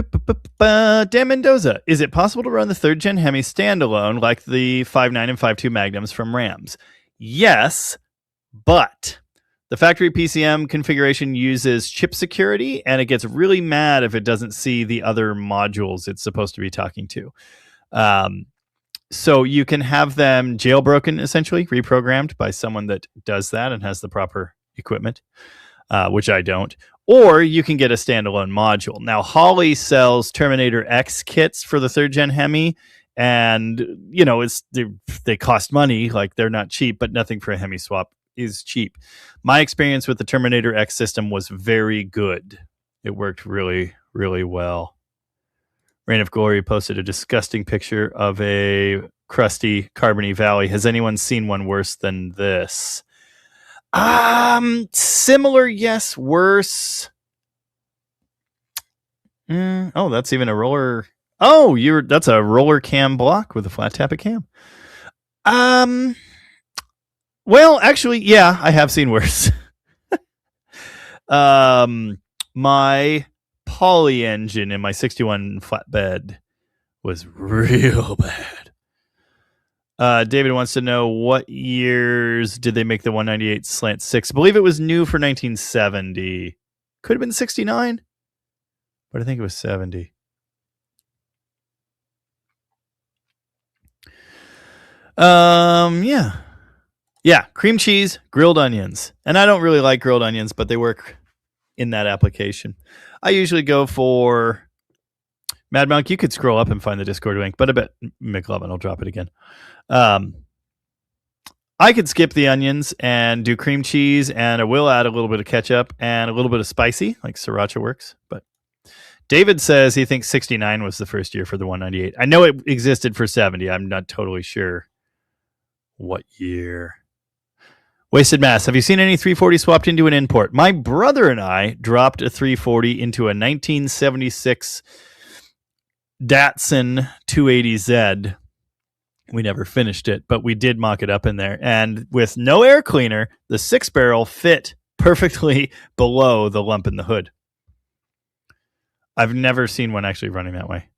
Mendoza. Is it possible to run the third gen Hemi standalone like the 5.9 and 5.2 Magnums from Rams? Yes, but the factory PCM configuration uses chip security, and it gets really mad if it doesn't see the other modules it's supposed to be talking to. So you can have them jailbroken, essentially, reprogrammed by someone that does that and has the proper equipment, which I don't. Or you can get a standalone module. Now, Holley sells Terminator X kits for the third gen Hemi, and you know they cost money, like they're not cheap, but nothing for a Hemi swap is cheap. My experience with the Terminator X system was very good. It worked really, really well. Reign of Glory posted a disgusting picture of a crusty, carbony valley. Has anyone seen one worse than this? Similar, yes. Worse. Oh, that's even a roller. Oh, that's a roller cam block with a flat tappet cam. Well, actually, yeah, I have seen worse. My poly engine in my 61 flatbed was real bad. David wants to know what years did they make the 198 slant 6? I believe it was new for 1970. Could have been 69, but I think it was 70. Yeah, cream cheese, grilled onions. And I don't really like grilled onions, but they work in that application. I usually go for Mad Monk. You could scroll up and find the Discord link, but I bet McLovin will drop it again. I could skip the onions and do cream cheese, and I will add a little bit of ketchup and a little bit of spicy, like sriracha works. But David says he thinks 69 was the first year for the 198. I know it existed for 70. I'm not totally sure what year. Wasted Mass. Have you seen any 340 swapped into an import? My brother and I dropped a 340 into a 1976 Datsun 280Z. We never finished it, but we did mock it up in there. And with no air cleaner, the 6-barrel fit perfectly below the lump in the hood. I've never seen one actually running that way.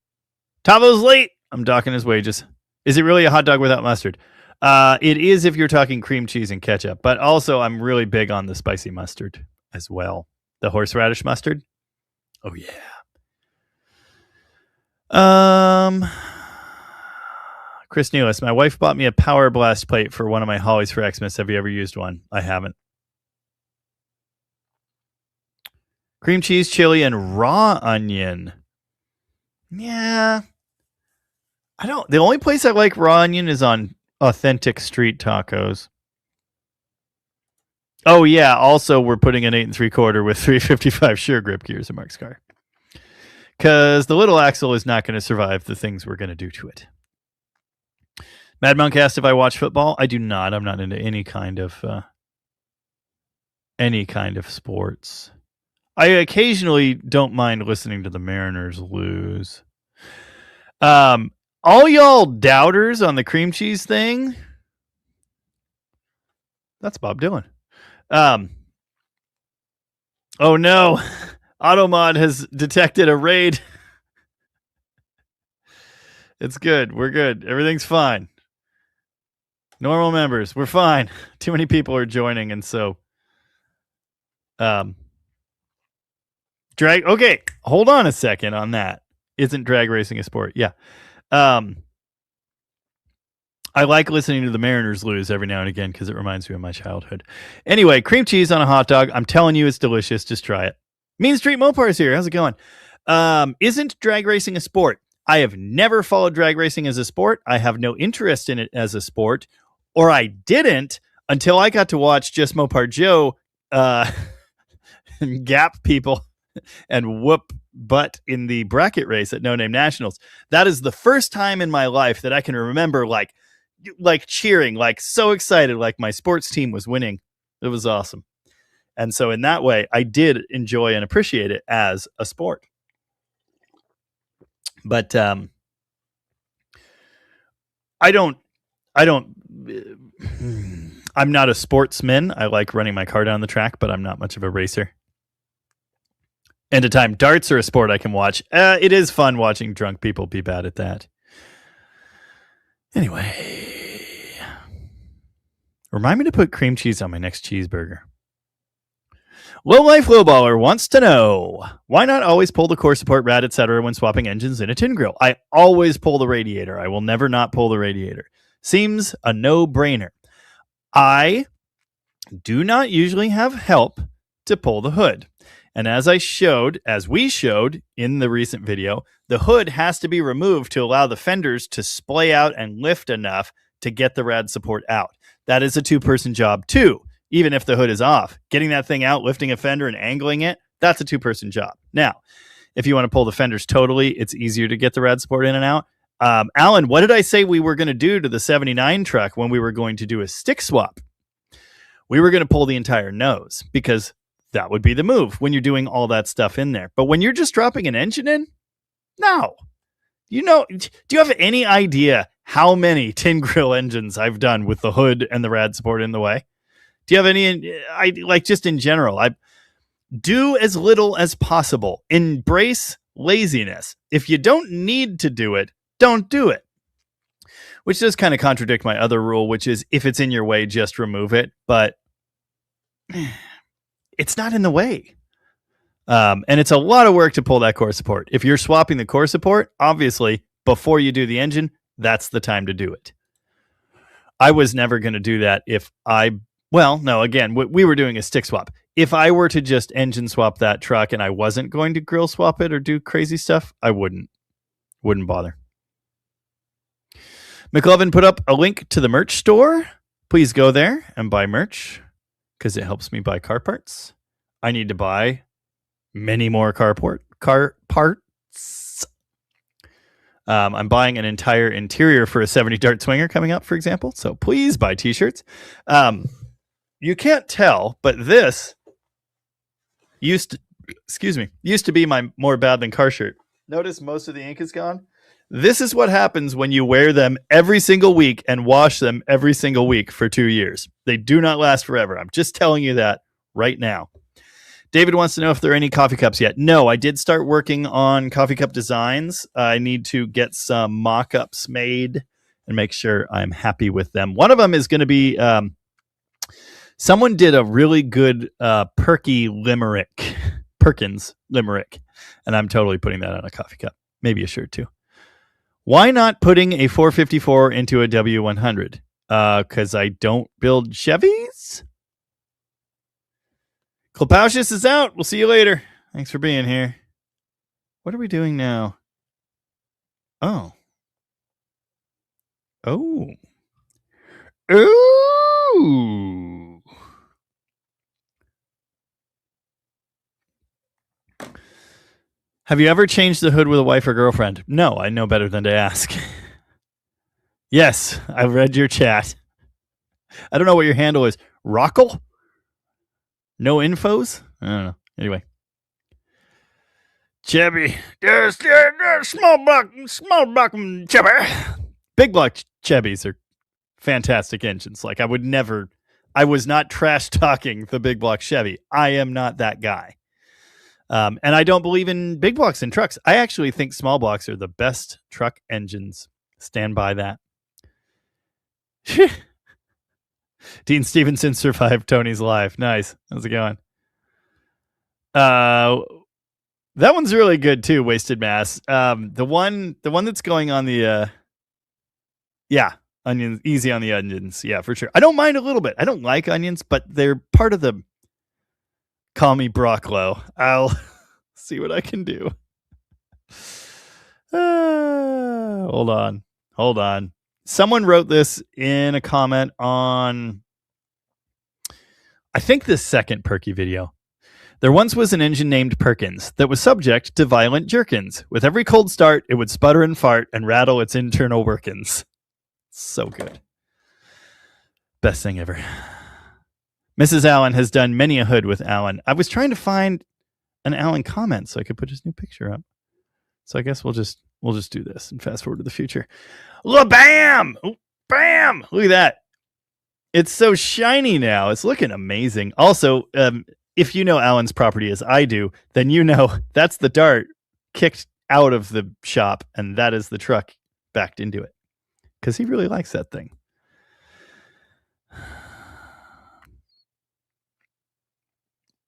Tavo's late. I'm docking his wages. Is it really a hot dog without mustard? It is if you're talking cream cheese and ketchup, but also I'm really big on the spicy mustard as well. The horseradish mustard. Oh yeah. Chris Nealis, my wife bought me a Power Blast plate for one of my Hollies for Xmas. Have you ever used one? I haven't. Cream cheese, chili, and raw onion. Yeah. The only place I like raw onion is on Authentic Street Tacos. Oh yeah, also we're putting an 8 3/4 with 355 sure grip gears in Mark's car. Because the little axle is not going to survive the things we're going to do to it. Mad Monk asked if I watch football. I do not. I'm not into any kind of sports. I occasionally don't mind listening to the Mariners lose. All y'all doubters on the cream cheese thing. That's Bob Dylan. Oh no. Automod has detected a raid. It's good. We're good. Everything's fine. Normal members. We're fine. Too many people are joining, and so drag. Okay, hold on a second on that. Isn't drag racing a sport? Yeah. I like listening to the Mariners lose every now and again because it reminds me of my childhood. Anyway, cream cheese on a hot dog. I'm telling you, it's delicious. Just try it. Mean Street Mopar's here. How's it going? Isn't drag racing a sport? I have never followed drag racing as a sport. I have no interest in it as a sport, or I didn't until I got to watch Just Mopar Joe gap people and whoop butt in the bracket race at No Name Nationals. That is the first time in my life that I can remember like cheering, like so excited, like my sports team was winning. It was awesome. And so in that way, I did enjoy and appreciate it as a sport. But I'm not a sportsman. I like running my car down the track, but I'm not much of a racer. End of time. Darts are a sport I can watch. It is fun watching drunk people be bad at that. Anyway, remind me to put cream cheese on my next cheeseburger. Low Life Lowballer wants to know, why not always pull the core support rad, etc. when swapping engines in a tin grill? I always pull the radiator. I will never not pull the radiator. Seems a no-brainer. I do not usually have help to pull the hood. And as we showed in the recent video, the hood has to be removed to allow the fenders to splay out and lift enough to get the rad support out. That is a two-person job too. even if the hood is off. Getting that thing out, lifting a fender and angling it, that's a 2-person job. Now, if you want to pull the fenders totally, it's easier to get the rad support in and out. Alan, what did I say we were going to do to the 79 truck when we were going to do a stick swap? We were going to pull the entire nose because that would be the move when you're doing all that stuff in there. But when you're just dropping an engine in, no. Do you have any idea how many tin grill engines I've done with the hood and the rad support in the way? Do you have any, just in general, I do as little as possible. Embrace laziness. If you don't need to do it, don't do it. Which does kind of contradict my other rule, which is if it's in your way, just remove it. But it's not in the way. And it's a lot of work to pull that core support. If you're swapping the core support, obviously, before you do the engine, that's the time to do it. I was never going to do that we were doing a stick swap. If I were to just engine swap that truck and I wasn't going to grill swap it or do crazy stuff, I wouldn't bother. McLovin put up a link to the merch store. Please go there and buy merch because it helps me buy car parts. I need to buy many more car parts. I'm buying an entire interior for a 70 Dart Swinger coming up, for example. So please buy t-shirts. You can't tell, but this used to be my more bad than car shirt. Notice most of the ink is gone. This is what happens when you wear them every single week and wash them every single week for 2 years. They do not last forever. I'm just telling you that right now. David wants to know if there are any coffee cups yet. No, I did start working on coffee cup designs. I need to get some mock-ups made and make sure I'm happy with them. One of them is going to be... someone did a really good Perky limerick. Perkins limerick. And I'm totally putting that on a coffee cup. Maybe a shirt too. Why not putting a 454 into a W100? Because I don't build Chevys? Klapausius is out. We'll see you later. Thanks for being here. What are we doing now? Oh. Have you ever changed the hood with a wife or girlfriend? No, I know better than to ask. Yes, I read your chat. I don't know what your handle is. Rockle? No infos? I don't know. Anyway. Chevy. There's small block Chevy. Big block Chevys are fantastic engines. Like I was not trash talking the big block Chevy. I am not that guy. And I don't believe in big blocks in trucks. I actually think small blocks are the best truck engines. Stand by that. Dean Stevenson survived Tony's life. Nice. How's it going? That one's really good too. Wasted Mass. The one that's going on the onions, easy on the onions. Yeah, for sure. I don't mind a little bit. I don't like onions, but they're part of the call me Brocklow. I'll see what I can do. Hold on. Someone wrote this in a comment on, I think, the second Perky video. There once was an engine named Perkins that was subject to violent jerkins. With every cold start, it would sputter and fart and rattle its internal workings. So good. Best thing ever. Mrs. Allen has done many a hood with Allen. I was trying to find an Allen comment so I could put his new picture up. So I guess we'll just do this and fast forward to the future. Bam! Bam! Look at that. It's so shiny now. It's looking amazing. Also, if you know Allen's property as I do, then you know that's the dart kicked out of the shop, and that is the truck backed into it. Because he really likes that thing.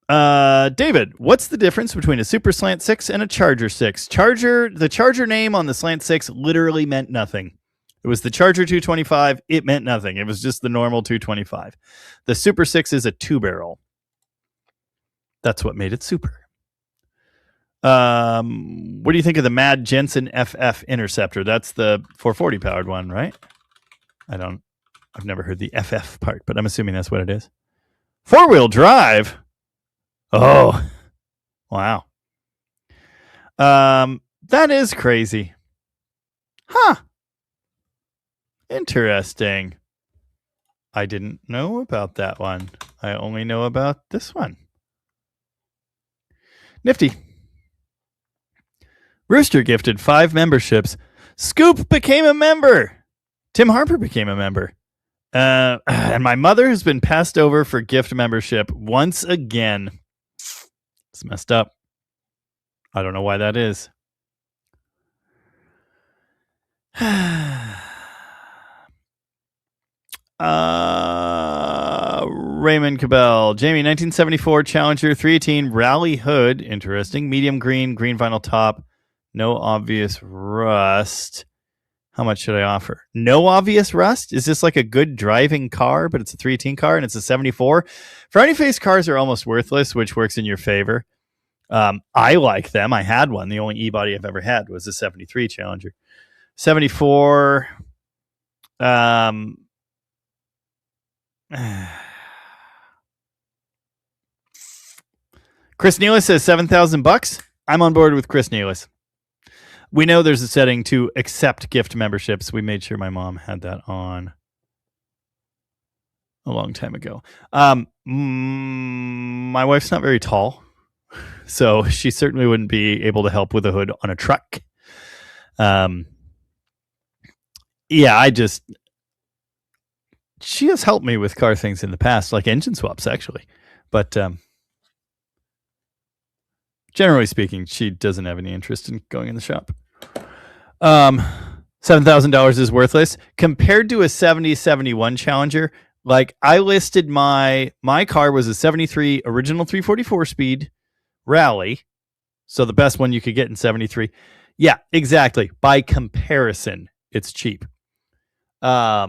David, what's the difference between a Super Slant 6 and a Charger 6? The Charger name on the Slant 6 literally meant nothing. It was the Charger 225. It meant nothing. It was just the normal 225. The Super 6 is a 2-barrel. That's what made it super. What do you think of the Mad Jensen FF Interceptor? That's the 440 powered one, right? I've never heard the FF part, but I'm assuming that's what it is. 4-wheel drive? Oh, wow. That is crazy. Huh. Interesting. I didn't know about that one. I only know about this one. Nifty. Rooster gifted 5 memberships. Scoop became a member. Tim Harper became a member. And my mother has been passed over for gift membership once again. It's messed up. I don't know why that is. Raymond Cabell. Jamie, 1974 Challenger 318 Rally Hood. Interesting. Medium green, green vinyl top. No obvious rust. How much should I offer? No obvious rust? Is this like a good driving car, but it's a 318 car and it's a 74? Frowny face cars are almost worthless, which works in your favor. I like them. I had one. The only e-body I've ever had was a 73 Challenger. 74. Chris Nealis says $7,000. I'm on board with Chris Nealis. We know there's a setting to accept gift memberships. We made sure my mom had that on a long time ago. My wife's not very tall, so she certainly wouldn't be able to help with a hood on a truck. She has helped me with car things in the past, like engine swaps, actually. But generally speaking, she doesn't have any interest in going in the shop. $7,000 is worthless compared to a 70-71 Challenger. Like, I listed my car was a 73 original 344 speed rally, so the best one you could get in 73. Yeah, exactly. By comparison, it's cheap. I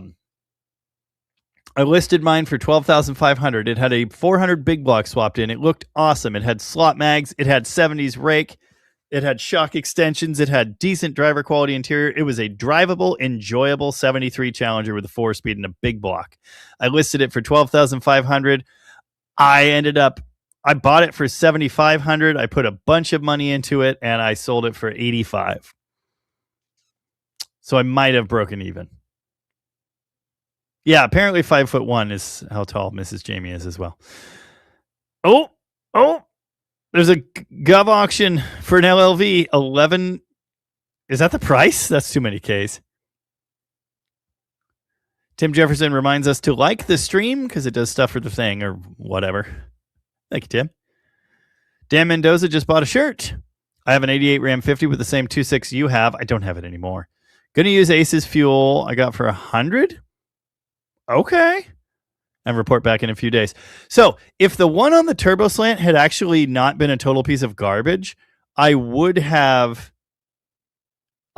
listed mine for $12,500. It had a 400 big block swapped in. It looked awesome. It had slot mags. It had 70s rake. It had shock extensions. It had decent driver quality interior. It was a drivable, enjoyable 73 Challenger with a 4-speed and a big block. I listed it for $12,500. I bought it for $7,500. I put a bunch of money into it, and I sold it for $85,000. So I might have broken even. Yeah, apparently 5'1" is how tall Mrs. Jamie is as well. Oh, there's a gov auction for an LLV 11. Is that the price? That's too many Ks. Tim Jefferson reminds us to like the stream because it does stuff for the thing or whatever. Thank you, Tim. Dan Mendoza just bought a shirt. I have an 88 Ram 50 with the same 2.6 you have. I don't have it anymore. Gonna use Ace's fuel I got for 100. Okay. And report back in a few days. So if the one on the turbo slant had actually not been a total piece of garbage, I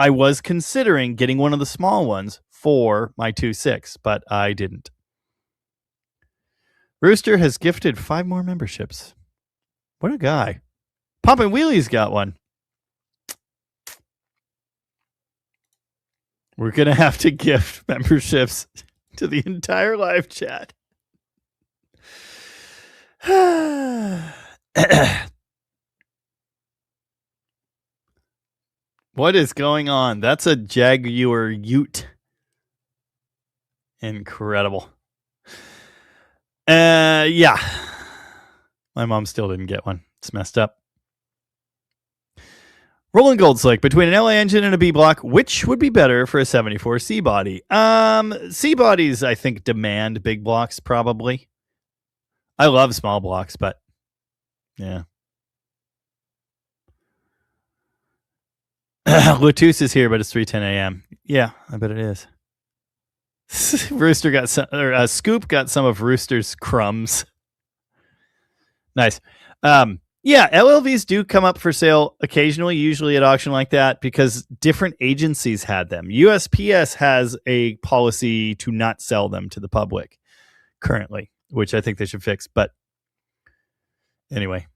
was considering getting one of the small ones for my 2.6, but I didn't. Rooster has gifted 5 more memberships. What a guy. Poppin' Wheelie's got one. We're going to have to gift memberships to the entire live chat. What is going on? That's a Jaguar Ute. Incredible. Yeah. My mom still didn't get one. It's messed up. Roland Goldslick, between an LA engine and a B block, which would be better for a 74 C body? C bodies, I think, demand big blocks, probably. I love small blocks, but yeah. Lutus is here, but it's 3:10 a.m. Yeah, I bet it is. Rooster got some, or Scoop got some of Rooster's crumbs. Nice. Yeah, LLVs do come up for sale occasionally, usually at auction like that, because different agencies had them. USPS has a policy to not sell them to the public currently, which I think they should fix. But anyway.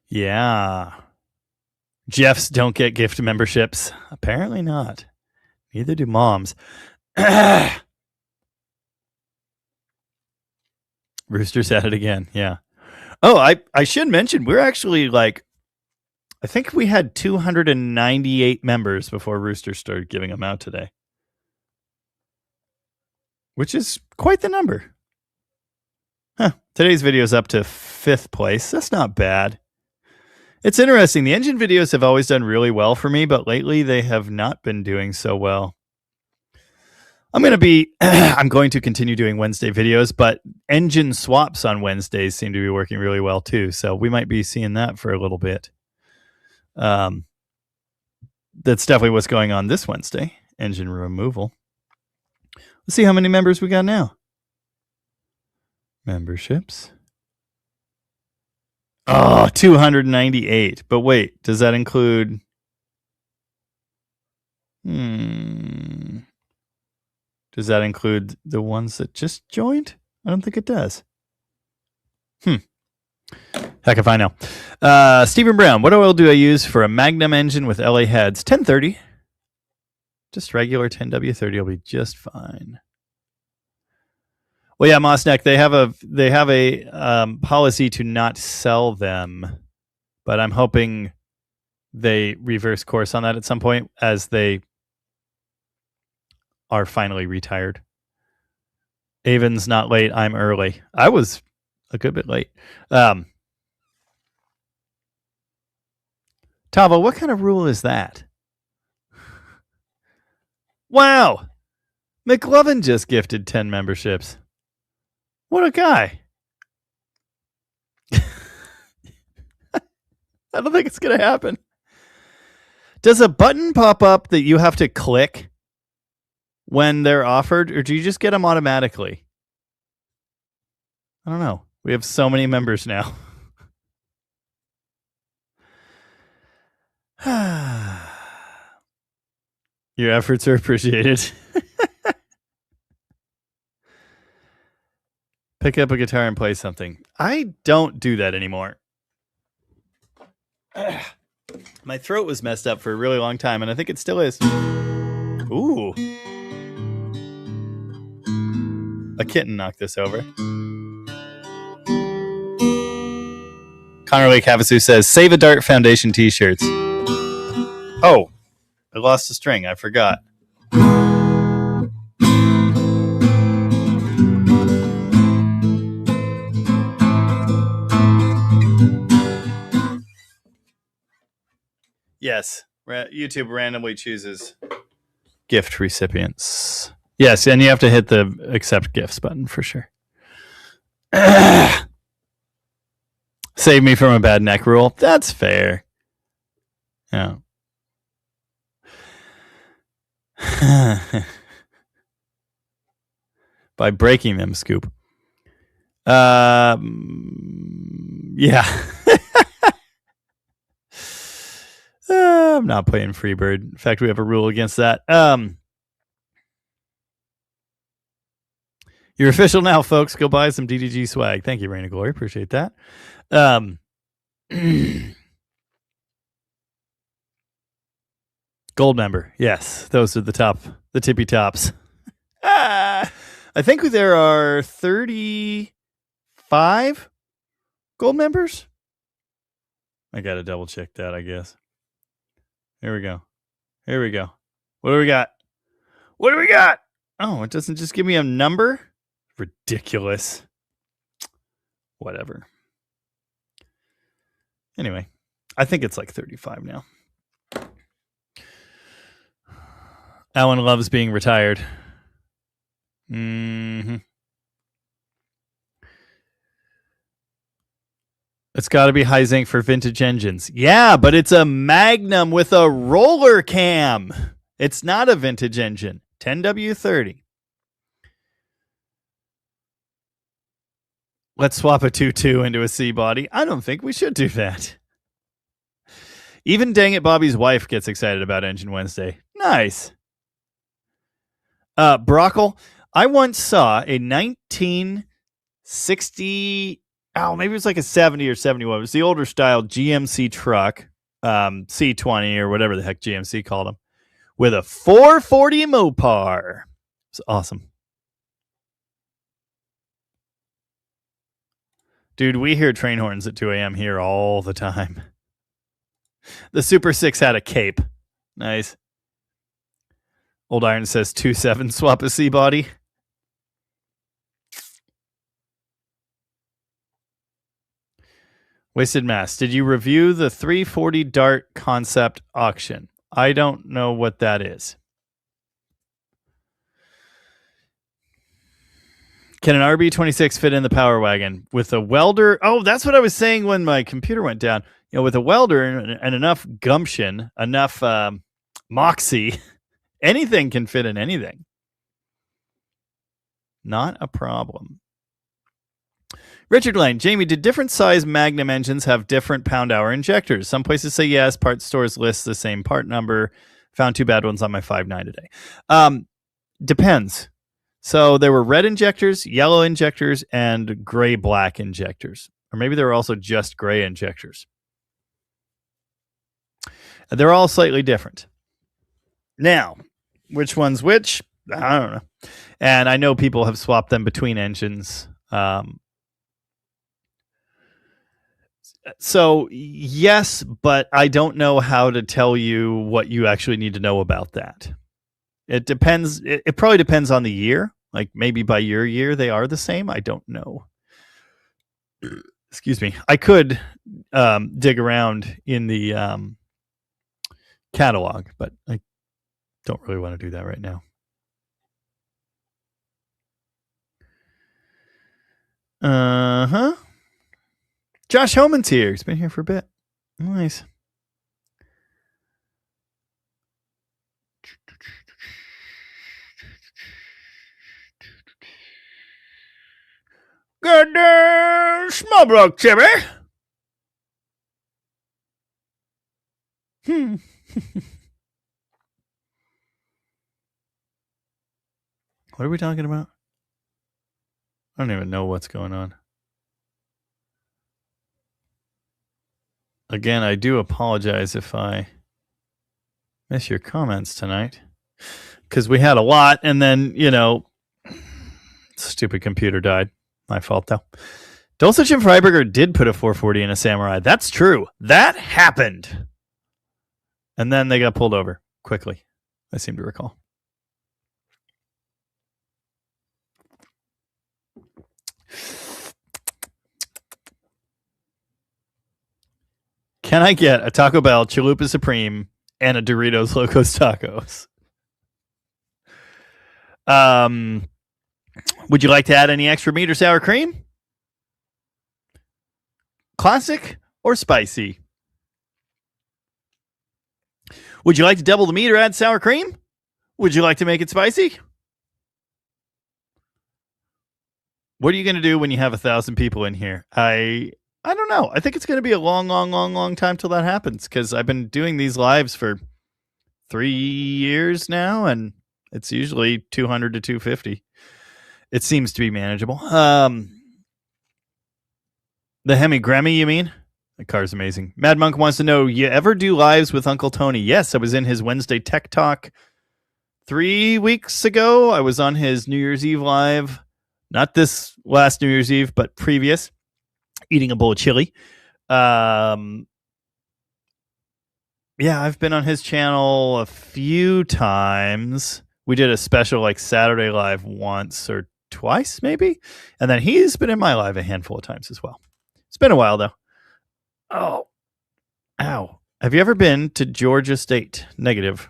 Yeah. Jeffs don't get gift memberships. Apparently not. Neither do moms. Rooster's at it again. Yeah. Oh, I should mention, we're actually like, I think we had 298 members before Rooster started giving them out today, which is quite the number. Huh. Today's video is up to 5th place. That's not bad. It's interesting. The engine videos have always done really well for me, but lately they have not been doing so well. I'm going to continue doing Wednesday videos, but engine swaps on Wednesdays seem to be working really well too. So we might be seeing that for a little bit. That's definitely what's going on this Wednesday. Engine removal. Let's see how many members we got now. Memberships. Oh, 298. But wait, does that include... Does that include the ones that just joined? I don't think it does. Heck if I know. Stephen Brown, what oil do I use for a Magnum engine with LA heads? 1030. Just regular 10W30 will be just fine. Well, yeah, Mosnek, they have a policy to not sell them, but I'm hoping they reverse course on that at some point as they are finally retired. Avon's not late. I'm early. I was a good bit late. Tavo, what kind of rule is that? Wow. McLovin just gifted 10 memberships. What a guy. I don't think it's going to happen. Does a button pop up that you have to click when they're offered, or do you just get them automatically? I don't know. We have so many members now. Your efforts are appreciated. Pick up a guitar and play something. I don't do that anymore. My throat was messed up for a really long time, and I think it still is. Ooh. A kitten knocked this over. Connor Lake Havasu says, Save a Dart Foundation t-shirts. Oh, I lost a string. I forgot. Yes, YouTube randomly chooses gift recipients. Yes, and you have to hit the accept gifts button for sure. Save me from a bad neck rule. That's fair. Yeah. By breaking them, Scoop. Yeah. I'm not playing Freebird. In fact, we have a rule against that. You're official now, folks. Go buy some DDG swag. Thank you, Rain of Glory. Appreciate that. Gold member. Yes, those are the tippy tops. I think there are 35 gold members. I got to double check that, I guess. Here we go. What do we got? Oh, it doesn't just give me a number? Ridiculous. Whatever. Anyway, I think it's like 35 now. Alan loves being retired. Mm-hmm. It's got to be high zinc for vintage engines. Yeah, but it's a Magnum with a roller cam. It's not a vintage engine. 10W30. Let's swap a 2.2 into a C body. I don't think we should do that. Even Dang It Bobby's wife gets excited about Engine Wednesday. Nice. Brockle, I once saw a 1960... Oh, maybe it was like a 70 or 71. It was the older style GMC truck C20 or whatever the heck GMC called them, with a 440 Mopar. It's awesome. Dude, we hear train horns at 2 a.m. here all the time. The Super 6 had a cape. Nice. Old Iron says 2.7 swap a C-body. Wasted Mass. Did you review the 340 Dart concept auction? I don't know what that is. Can an RB26 fit in the Power Wagon with a welder? Oh, that's what I was saying when my computer went down. You know, with a welder and enough gumption, enough moxie, anything can fit in anything. Not a problem. Richard Lane, Jamie, did different size Magnum engines have different pound-hour injectors? Some places say yes. Part stores list the same part number. Found 2 bad ones on my 5.9 today. Depends. So there were red injectors, yellow injectors, and gray-black injectors. Or maybe there were also just gray injectors. They're all slightly different. Now, which one's which? I don't know. And I know people have swapped them between engines. So, yes, but I don't know how to tell you what you actually need to know about that. It depends. It probably depends on the year. Like maybe by your year, they are the same. I don't know. Excuse me. I could dig around in the catalog, but I don't really want to do that right now. Uh-huh. Josh Homan's here. He's been here for a bit. Nice. Good small block, Jimmy. What are we talking about? I don't even know what's going on. Again, I do apologize if I miss your comments tonight, because we had a lot, and then, you know, stupid computer died. My fault, though. Dulcich and Freiberger did put a 440 in a Samurai. That's true. That happened. And then they got pulled over quickly, I seem to recall. Can I get a Taco Bell Chalupa Supreme and a Doritos Locos Tacos? Would you like to add any extra meat or sour cream? Classic or spicy? Would you like to double the meat or add sour cream? Would you like to make it spicy? What are you going to do when you have 1,000 people in here? I don't know. I think it's going to be a long time till that happens, because I've been doing these lives for 3 years now, and it's usually 200 to 250. It seems to be manageable. The Hemi Grammy, you mean? The car's amazing. Mad Monk wants to know, you ever do lives with Uncle Tony? Yes, I was in his Wednesday Tech Talk 3 weeks ago. I was on his New Year's Eve live. Not this last New Year's Eve, but previous. Eating a bowl of chili. Yeah, I've been on his channel a few times. We did a special like Saturday live once or twice, maybe. And then he's been in my live a handful of times as well. It's been a while, though. Oh. Ow. Have you ever been to Georgia State? Negative.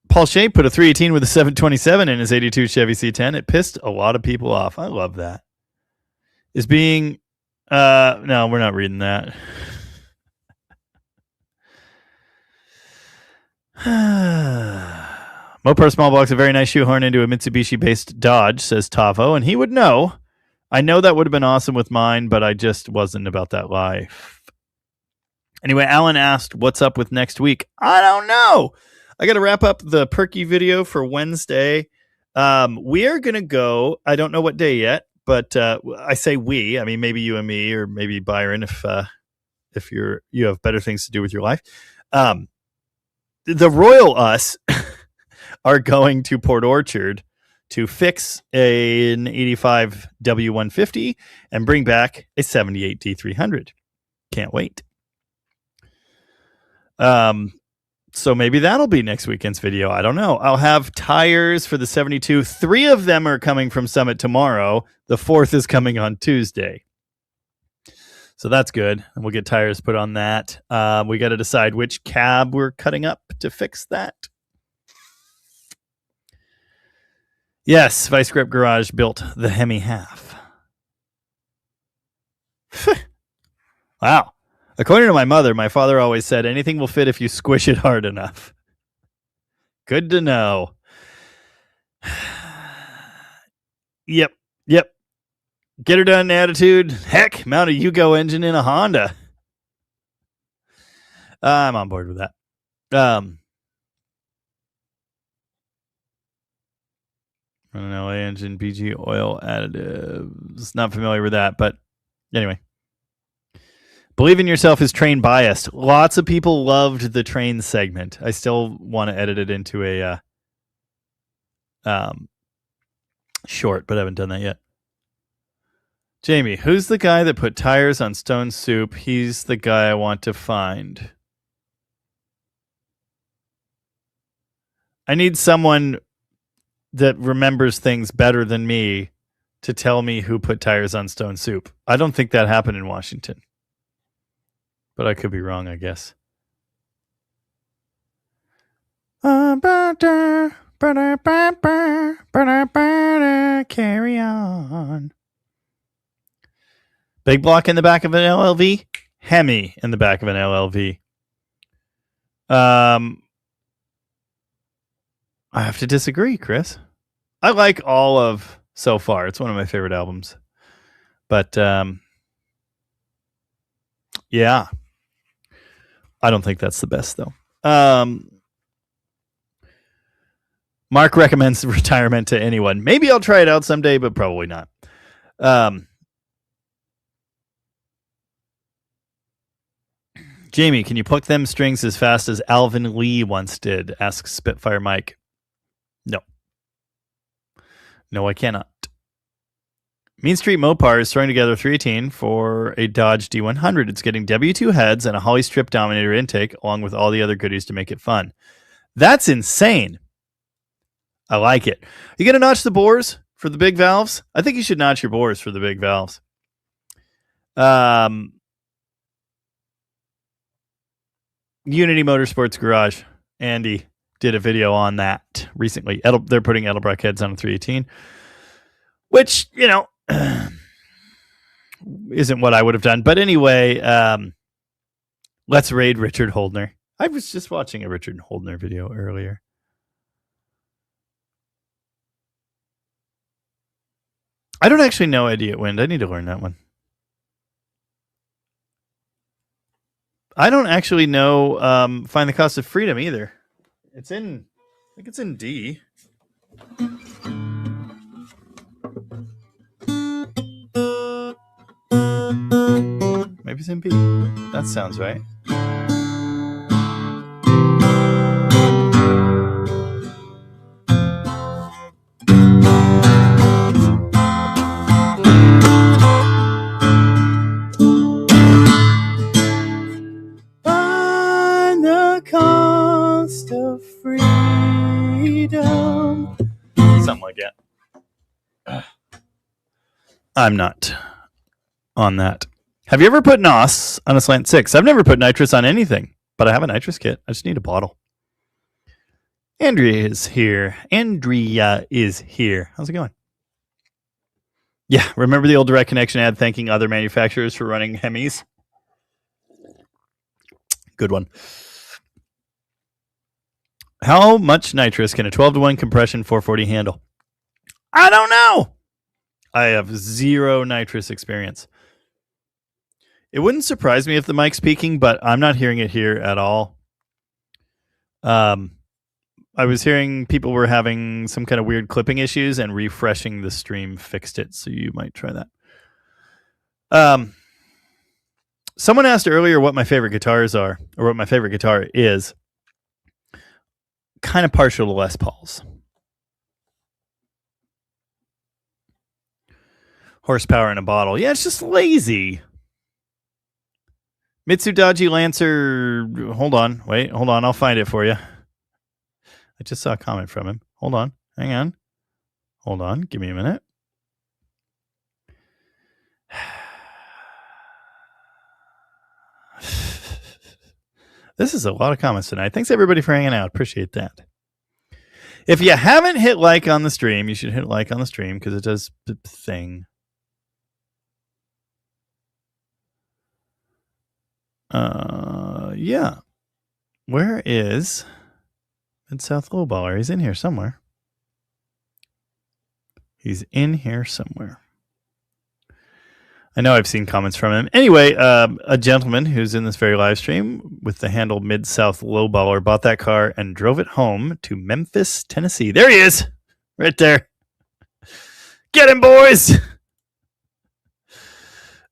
Paul Shea put a 318 with a 727 in his 82 Chevy C10. It pissed a lot of people off. I love that. Is being... no, we're not reading that. Mopar Small Box, a very nice shoehorn into a Mitsubishi-based Dodge, says Tavo, and he would know. I know that would have been awesome with mine, but I just wasn't about that life. Anyway, Alan asked, what's up with next week? I don't know. I got to wrap up the Perky video for Wednesday. We are going to go, I don't know what day yet, but I say we, I mean, maybe you and me, or maybe Byron, if if you have better things to do with your life. The Royal Us are going to Port Orchard to fix an 85 W150 and bring back a 78 D300. Can't wait. So maybe that'll be next weekend's video. I don't know. I'll have tires for the 72. 3 of them are coming from Summit tomorrow. The 4th is coming on Tuesday. So that's good. And we'll get tires put on that. We got to decide which cab we're cutting up to fix that. Yes, Vice Grip Garage built the Hemi half. Wow. According to my mother, my father always said anything will fit if you squish it hard enough. Good to know. Yep. Get her done attitude. Heck, mount a Yugo engine in a Honda. I'm on board with that. Run an LA engine, BG oil additives. Not familiar with that, but anyway. Believe in yourself is train biased. Lots of people loved the train segment. I still want to edit it into a short, but I haven't done that yet. Jamie, who's the guy that put tires on Stone Soup? He's the guy I want to find. I need someone that remembers things better than me to tell me who put tires on Stone Soup. I don't think that happened in Washington. But I could be wrong, I guess. Carry on. Big block in the back of an LLV. Hemi in the back of an LLV. I have to disagree, Chris. I like all of So Far. It's one of my favorite albums. But yeah. I don't think that's the best, though. Mark recommends retirement to anyone. Maybe I'll try it out someday, but probably not. Jamie, can you pluck them strings as fast as Alvin Lee once did? Asks Spitfire Mike. No, I cannot. Mean Street Mopar is throwing together 318 for a Dodge D100. It's getting W2 heads and a Holly Strip Dominator intake, along with all the other goodies to make it fun. That's insane. I like it. Are you going to notch the bores for the big valves? I think you should notch your bores for the big valves. Unity Motorsports Garage. Andy did a video on that recently. They're putting Edelbrock heads on a 318, which, isn't what I would have done. But anyway, let's raid Richard Holdner. I was just watching a Richard Holdner video earlier. I don't actually know Idiot Wind. I need to learn that one. I don't actually know Find the Cost of Freedom either. I think it's in D. Maybe it's in B. That sounds right. Find the cost of freedom. Something like that. I'm not on that. Have you ever put NOS on a Slant 6? I've never put nitrous on anything, but I have a nitrous kit. I just need a bottle. Andrea is here. How's it going? Yeah, remember the old Direct Connection ad thanking other manufacturers for running Hemis? Good one. How much nitrous can a 12-to-1 compression 440 handle? I don't know. I have zero nitrous experience. It wouldn't surprise me if the mic's peaking, but I'm not hearing it here at all. I was hearing people were having some kind of weird clipping issues, and refreshing the stream fixed it, so you might try that. Someone asked earlier what my favorite guitars are, or what my favorite guitar is. Kind of partial to Les Pauls. Horsepower in a bottle. Yeah, it's just lazy. Mitsudaji Lancer. Hold on. Wait, hold on. I'll find it for you. I just saw a comment from him. Hold on. Hang on. Hold on. Give me a minute. This is a lot of comments tonight. Thanks everybody for hanging out. Appreciate that. If you haven't hit like on the stream, you should hit like on the stream because it does the thing. Yeah. Where is Mid-South Lowballer? He's in here somewhere. He's in here somewhere. I know I've seen comments from him. Anyway, a gentleman who's in this very live stream with the handle Mid-South Lowballer bought that car and drove it home to Memphis, Tennessee. There he is. Right there. Get him, boys.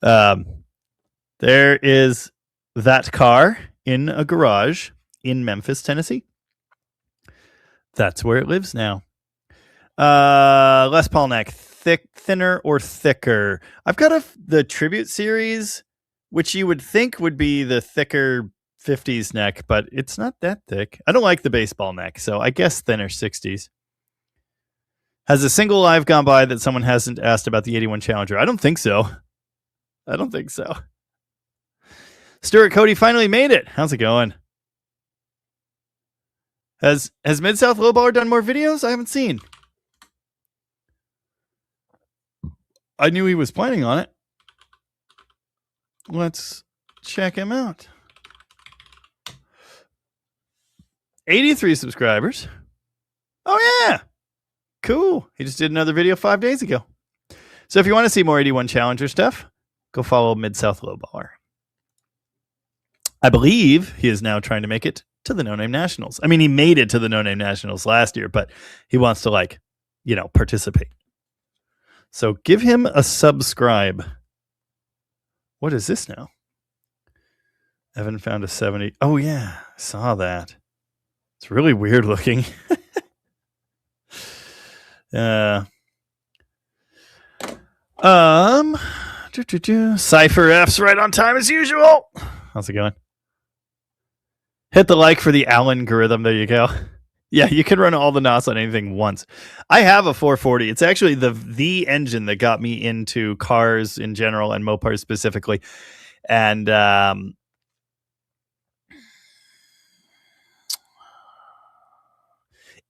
There is that car in a garage in Memphis, Tennessee. That's where it lives now. Les Paul neck, thinner or thicker? I've got the Tribute series, which you would think would be the thicker 50s neck, but it's not that thick. I don't like the baseball neck, so I guess thinner 60s. Has a single live gone by that someone hasn't asked about the 81 Challenger? I don't think so. Stuart Cody finally made it. How's it going? Has Mid-South Lowballer done more videos? I haven't seen. I knew he was planning on it. Let's check him out. 83 subscribers. Oh, yeah. Cool. He just did another video 5 days ago. So if you want to see more 81 Challenger stuff, go follow Mid-South Lowballer. I believe he is now trying to make it to the No Name Nationals. I mean, he made it to the No Name Nationals last year, but he wants to, participate. So give him a subscribe. What is this now? Evan found a 70. Oh, yeah. I saw that. It's really weird looking. Cypher F's right on time as usual. How's it going? Hit the like for the algorithm. There you go. Yeah, you can run all the NOS on anything once. I have a 440. It's actually the engine that got me into cars in general and Mopars specifically. And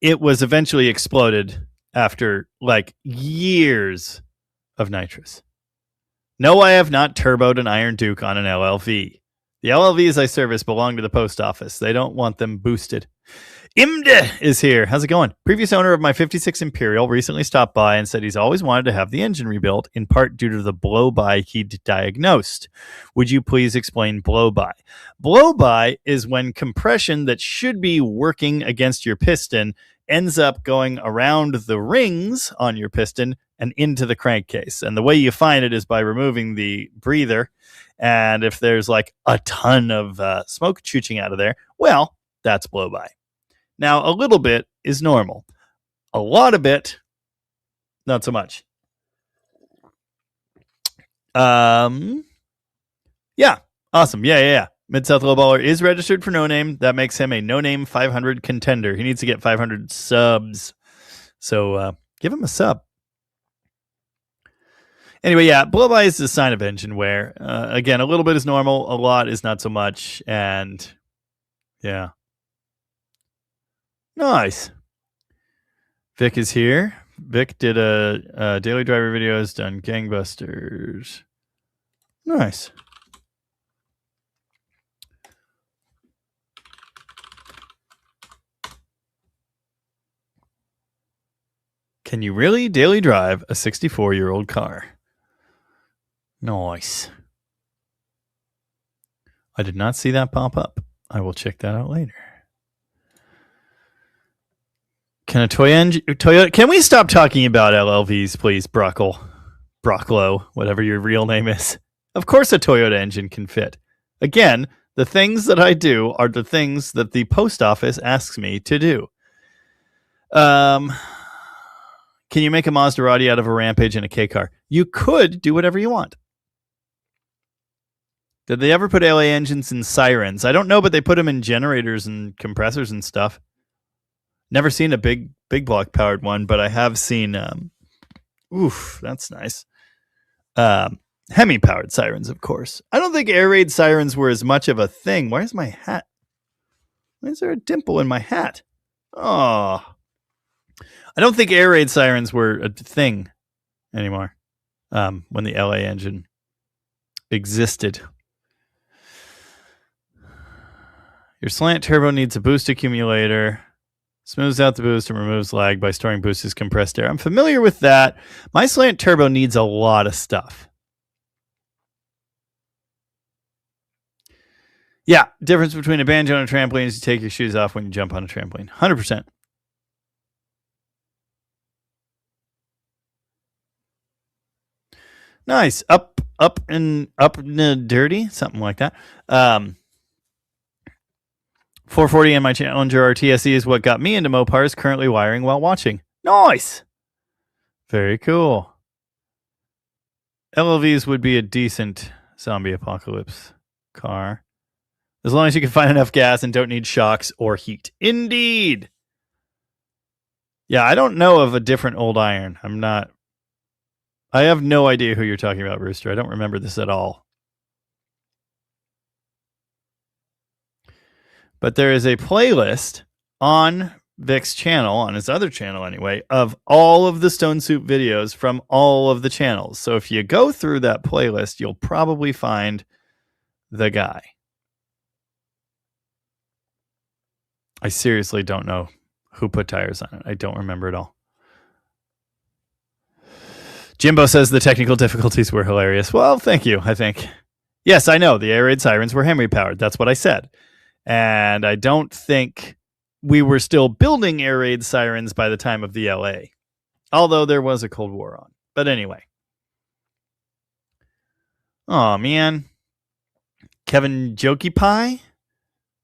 it was eventually exploded after years of nitrous. No, I have not turboed an Iron Duke on an LLV. The LLVs I service belong to the post office. They don't want them boosted. Imde is here. How's it going? Previous owner of my 56 Imperial recently stopped by and said he's always wanted to have the engine rebuilt, in part due to the blow-by he'd diagnosed. Would you please explain blow-by? Blow-by is when compression that should be working against your piston ends up going around the rings on your piston and into the crankcase. And the way you find it is by removing the breather. And if there's a ton of smoke shooting out of there, well, that's blow-by. Now, a little bit is normal. A lot of it, not so much. Yeah, awesome. Yeah. Mid-South Lowballer is registered for No Name. That makes him a No Name 500 contender. He needs to get 500 subs. So give him a sub. Anyway, yeah, blow-by is a sign of engine wear. Again, a little bit is normal. A lot is not so much. And yeah. Nice. Vic is here. Vic did a daily driver videos, done gangbusters. Nice. Can you really daily drive a 64-year-old car? Nice. I did not see that pop up. I will check that out later. Can a Toyota? Can we stop talking about LLVs, please, Brocklow, whatever your real name is? Of course, a Toyota engine can fit. Again, the things that I do are the things that the post office asks me to do. Can you make a Maserati out of a Rampage and a K car? You could do whatever you want. Did they ever put LA engines in sirens? I don't know, but they put them in generators and compressors and stuff. Never seen a big block powered one, but I have seen. Oof, that's nice. Hemi powered sirens, of course. I don't think air raid sirens were as much of a thing. Where's my hat? Why is there a dimple in my hat? Oh, I don't think air raid sirens were a thing anymore. When the LA engine existed. Your slant turbo needs a boost accumulator. Smooths out the boost and removes lag by storing boost as compressed air. I'm familiar with that. My slant turbo needs a lot of stuff. Yeah, difference between a banjo and a trampoline is you take your shoes off when you jump on a trampoline. 100%. Nice. Up and dirty, something like that. 440 in my Challenger RTSE is what got me into Mopars, currently wiring while watching. Nice. Very cool. LLVs would be a decent zombie apocalypse car. As long as you can find enough gas and don't need shocks or heat. Indeed. Yeah, I don't know of a different old iron. I have no idea who you're talking about, Rooster. I don't remember this at all. But there is a playlist on Vic's channel, on his other channel anyway, of all of the Stone Soup videos from all of the channels. So if you go through that playlist, you'll probably find the guy. I seriously don't know who put tires on it. I don't remember at all. Jimbo says the technical difficulties were hilarious. Well, thank you, I think. Yes, I know. The air raid sirens were Henry powered. That's what I said. And I don't think we were still building air raid sirens by the time of the LA. Although there was a Cold War on. But anyway. Oh, man. Kevin Jokey Pie?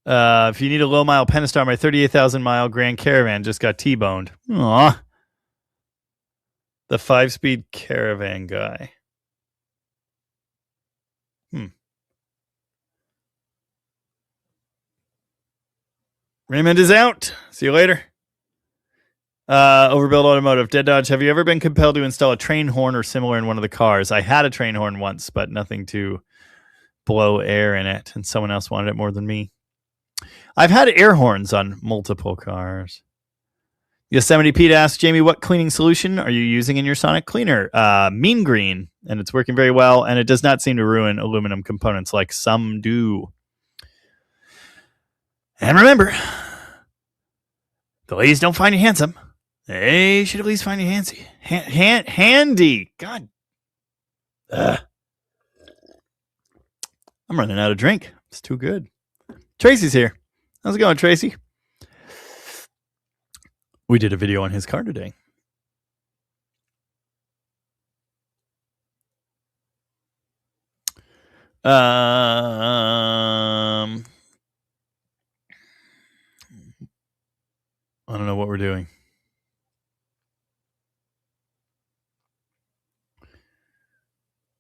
If you need a low mile Pentastar, my 38,000 mile Grand Caravan just got T-boned. Aw. The 5-speed Caravan guy. Raymond is out. See you later. Overbuild Automotive. Dead Dodge, have you ever been compelled to install a train horn or similar in one of the cars? I had a train horn once, but nothing to blow air in it, and someone else wanted it more than me. I've had air horns on multiple cars. Yosemite Pete asks, Jamie, what cleaning solution are you using in your Sonic cleaner? Mean Green, and it's working very well, and it does not seem to ruin aluminum components like some do. And remember, the ladies don't find you handsome. They should at least find you handy. God. I'm running out of drink. It's too good. Tracy's here. How's it going, Tracy? We did a video on his car today. I don't know what we're doing.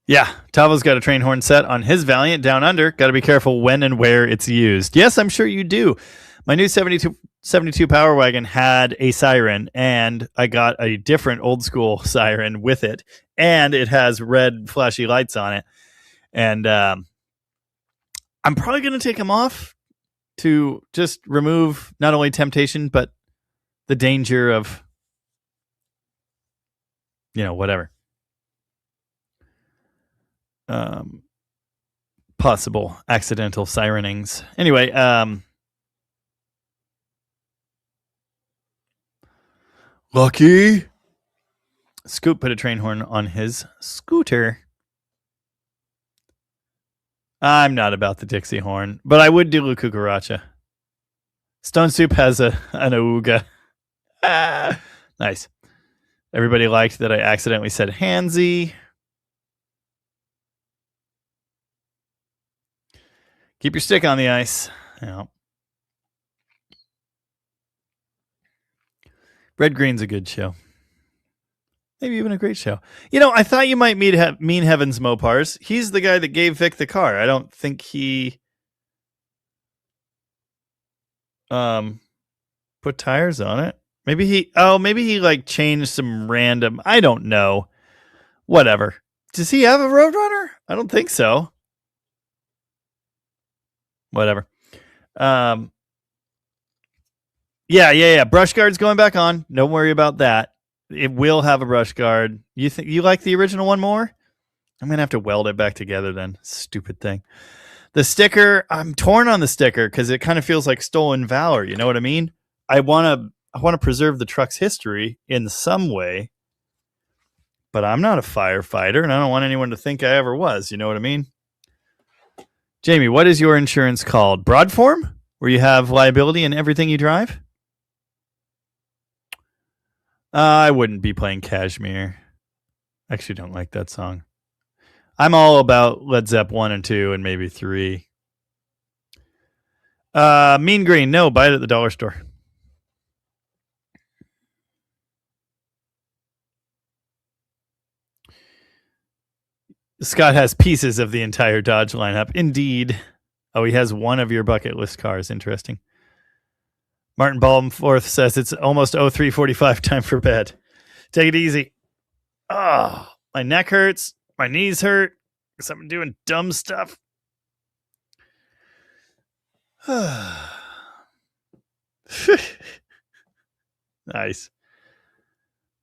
Yeah, Tavo's got a train horn set on his Valiant Down Under. Got to be careful when and where it's used. Yes, I'm sure you do. My new 72 Power Wagon had a siren, and I got a different old school siren with it, and it has red flashy lights on it. And I'm probably going to take them off to just remove not only temptation, but the danger of, whatever. Possible accidental sirenings. Anyway, Lucky Scoop put a train horn on his scooter. I'm not about the Dixie horn, but I would do La Cucaracha. Stone Soup has an Auga. Nice. Everybody liked that I accidentally said handsy. Keep your stick on the ice. Yeah. Red Green's a good show. Maybe even a great show. You know, I thought you might mean Heavens Mopars. He's the guy that gave Vic the car. I don't think he put tires on it. Maybe he like changed some random, I don't know. Whatever. Does he have a Roadrunner? I don't think so. Whatever. Yeah. Brush guard's going back on. Don't worry about that. It will have a brush guard. You think you like the original one more? I'm gonna have to weld it back together then. Stupid thing. The sticker, I'm torn on the sticker because it kind of feels like stolen valor. You know what I mean? I want to preserve the truck's history in some way, but I'm not a firefighter, and I don't want anyone to think I ever was. You know what I mean? Jamie, what is your insurance called? Broadform, where you have liability in everything you drive? I wouldn't be playing Kashmir. I actually don't like that song. I'm all about Led Zepp 1 and 2 and maybe 3. Mean Green, no, buy it at the dollar store. Scott has pieces of the entire Dodge lineup. Indeed. Oh, he has one of your bucket list cars. Interesting. Martin Balmforth says it's almost 03:45, time for bed. Take it easy. Oh, my neck hurts. My knees hurt because I'm doing dumb stuff. Nice.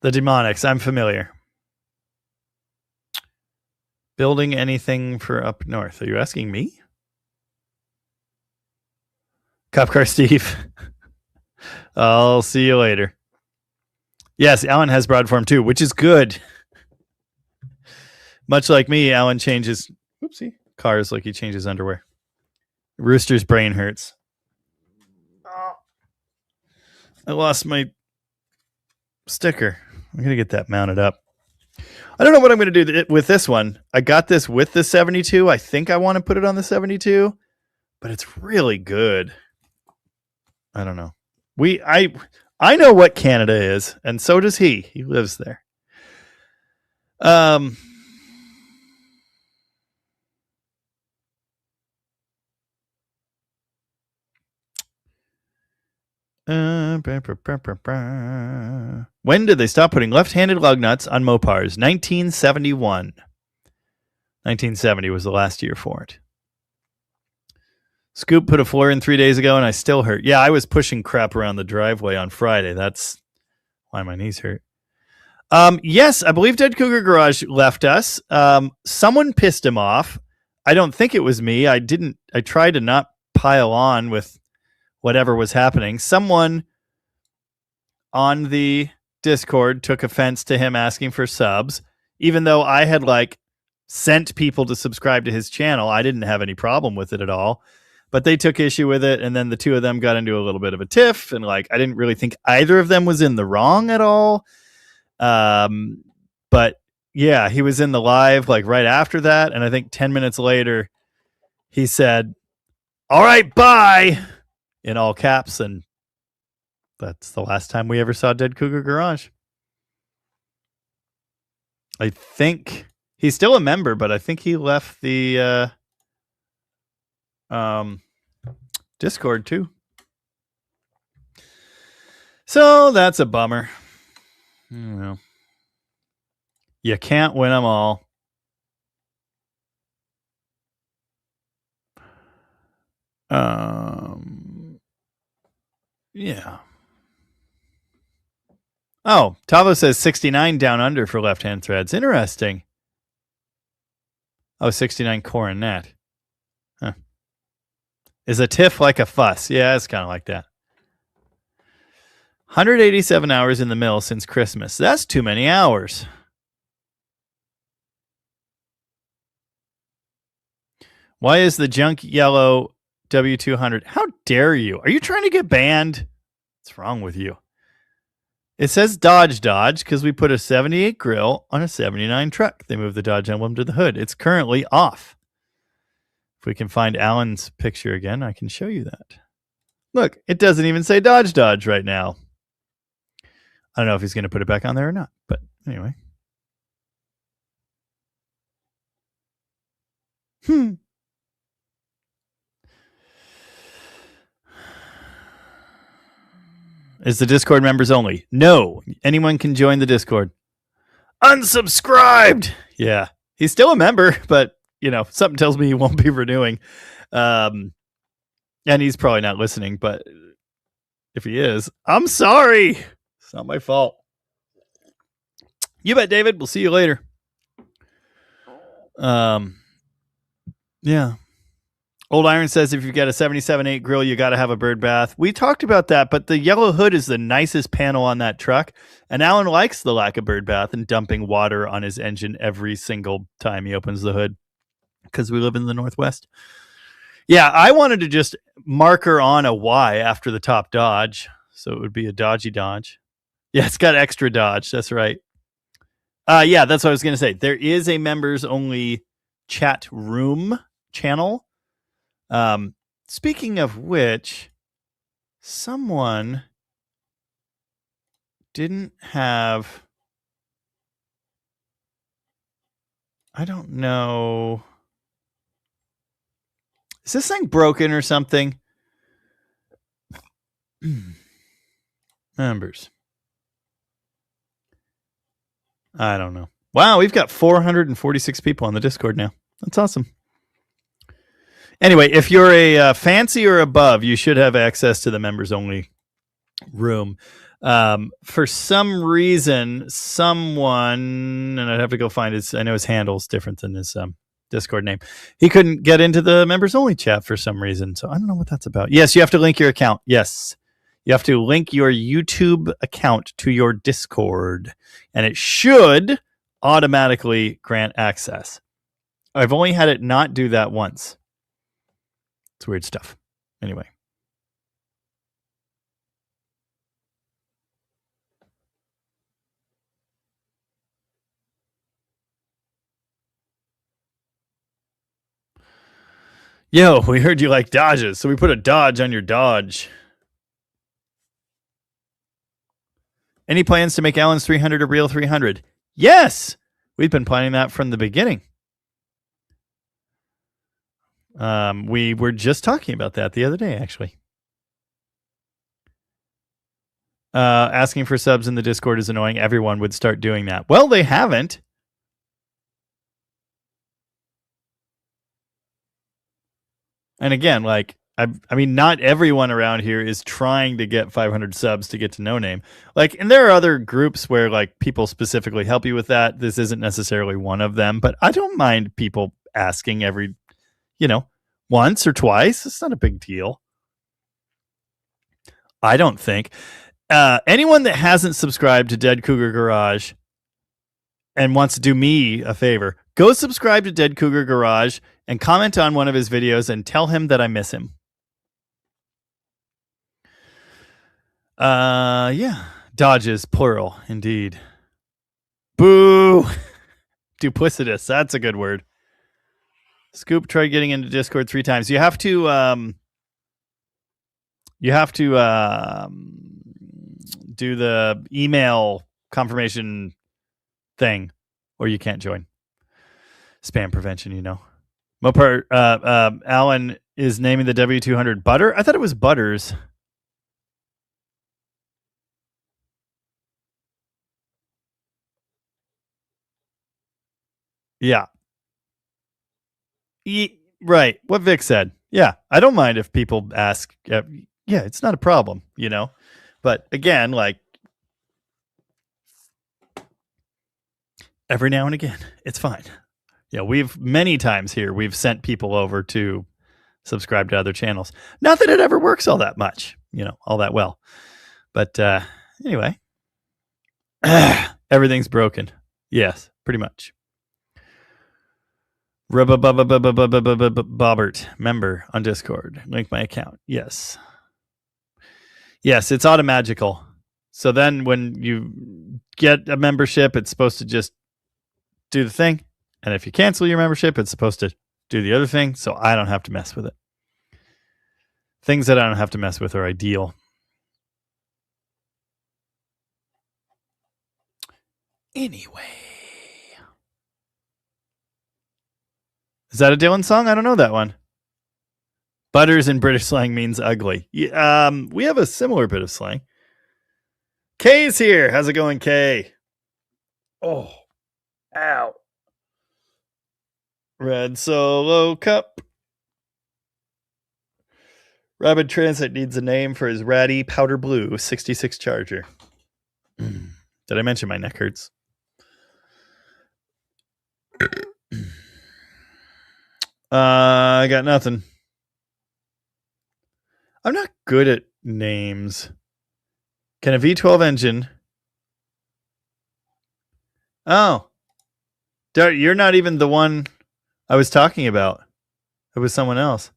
The Demonics, I'm familiar. Building anything for up north? Are you asking me? Cop Car Steve. I'll see you later. Yes, Alan has Broadform too, which is good. Much like me, Alan changes cars like he changes underwear. Rooster's brain hurts. Oh, I lost my sticker. I'm going to get that mounted up. I don't know what I'm going to do with this one. I got this with the 72. I think I want to put it on the 72, but it's really good. I don't know. I know what Canada is, and so does he. He lives there. When did they stop putting left-handed lug nuts on Mopars? 1971. 1970 was the last year for it. Scoop put a floor in 3 days ago, and I still hurt. Yeah, I was pushing crap around the driveway on Friday. That's why my knees hurt. Yes, I believe Dead Cougar Garage left us. Someone pissed him off. I don't think it was me. I tried to not pile on with whatever was happening. Someone on the Discord took offense to him asking for subs, even though I had sent people to subscribe to his channel. I didn't have any problem with it at all, but they took issue with it. And then the two of them got into a little bit of a tiff, and I didn't really think either of them was in the wrong at all. But yeah, he was in the live right after that. And I think 10 minutes later, he said, "All right, bye," in all caps. And that's the last time we ever saw Dead Cougar Garage. I think he's still a member, but I think he left the Discord too. So that's a bummer. You can't win them all. Yeah. Oh, Tavo says 69 down under for left-hand threads. Interesting. Oh, 69 coronet. Huh. Is a tiff like a fuss? Yeah, it's kind of like that. 187 hours in the mill since Christmas. That's too many hours. Why is the junk yellow W200? How dare you? Are you trying to get banned? What's wrong with you? It says Dodge because we put a 78 Grille on a 79 truck. They moved the Dodge emblem to the hood. It's currently off. If we can find Alan's picture again, I can show you that. Look, it doesn't even say Dodge right now. I don't know if he's going to put it back on there or not, but anyway. Is the Discord members only? No. Anyone can join the Discord. Unsubscribed! Yeah. He's still a member, but, something tells me he won't be renewing. And he's probably not listening, but if he is, I'm sorry. It's not my fault. You bet, David. We'll see you later. Yeah. Old Iron says if you've got a 77.8 grill, you got to have a bird bath. We talked about that, but the yellow hood is the nicest panel on that truck. And Alan likes the lack of bird bath and dumping water on his engine every single time he opens the hood because we live in the Northwest. Yeah, I wanted to just marker on a Y after the top Dodge. So it would be a Dodgy Dodge. Yeah, it's got extra Dodge. That's right. Yeah, that's what I was going to say. There is a members only chat room channel. Speaking of which, someone didn't have, I don't know. Is this thing broken or something? Members. I don't know. Wow, we've got 446 people on the Discord now. That's awesome. Anyway, if you're a fancy or above, you should have access to the members only room. For some reason, someone, and I'd have to go find his, I know his handle's different than his Discord name. He couldn't get into the members only chat for some reason. So I don't know what that's about. Yes, you have to link your account. Yes. You have to link your YouTube account to your Discord, and it should automatically grant access. I've only had it not do that once. It's weird stuff. Anyway. Yo, we heard you like Dodges, so we put a Dodge on your Dodge. Any plans to make Alan's 300 a real 300? Yes! We've been planning that from the beginning. We were just talking about that the other day, actually. Asking for subs in the Discord is annoying. Everyone would start doing that. Well, they haven't. And again, like, I mean, not everyone around here is trying to get 500 subs to get to No Name. Like, and there are other groups where, like, people specifically help you with that. This isn't necessarily one of them, but I don't mind people asking every, once or twice. It's not a big deal. I don't think. Anyone that hasn't subscribed to Dead Cougar Garage and wants to do me a favor, go subscribe to Dead Cougar Garage and comment on one of his videos and tell him that I miss him. Yeah. Dodges, plural, indeed. Boo! Duplicitous, that's a good word. Scoop tried getting into Discord 3 times. You have to do the email confirmation thing, or you can't join. Spam prevention, Mopar, Alan is naming the W200 Butter. I thought it was Butters. Yeah. Right. What Vic said. Yeah. I don't mind if people ask. Yeah, it's not a problem, But again, like, every now and again, it's fine. Yeah, we've many times here, we've sent people over to subscribe to other channels. Not that it ever works all that much, all that well. But anyway, everything's broken. Yes, pretty much. Bobbert, member on Discord. Link my account. Yes. Yes, it's automagical. So then when you get a membership, it's supposed to just do the thing. And if you cancel your membership, it's supposed to do the other thing, so I don't have to mess with it. Things that I don't have to mess with are ideal. Anyway. Is that a Dylan song? I don't know that one. Butters in British slang means ugly. Yeah, we have a similar bit of slang. Kay's here. How's it going, Kay? Oh, ow. Red Solo Cup. Rapid Transit needs a name for his ratty powder blue 66 Charger. Did I mention my neck hurts? I got nothing. I'm not good at names. Can a V12 engine... Oh. You're not even the one I was talking about. It was someone else.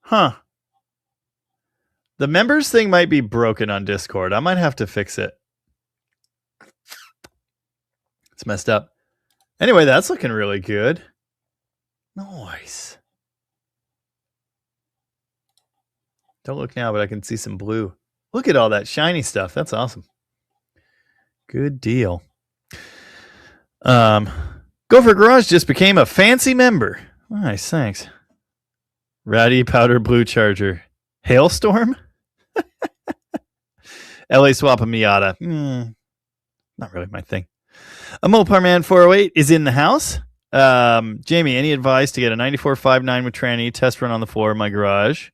Huh. The members thing might be broken on Discord. I might have to fix it. It's messed up. Anyway, that's looking really good. Nice. Don't look now, but I can see some blue. Look at all that shiny stuff. That's awesome. Good deal. Gopher Garage just became a fancy member. Nice, thanks. Ratty powder blue Charger. Hailstorm? LA Swap a Miata. Not really my thing. A Mopar Man 408 is in the house. Jamie, any advice to get a 94.59 with tranny test run on the floor of my garage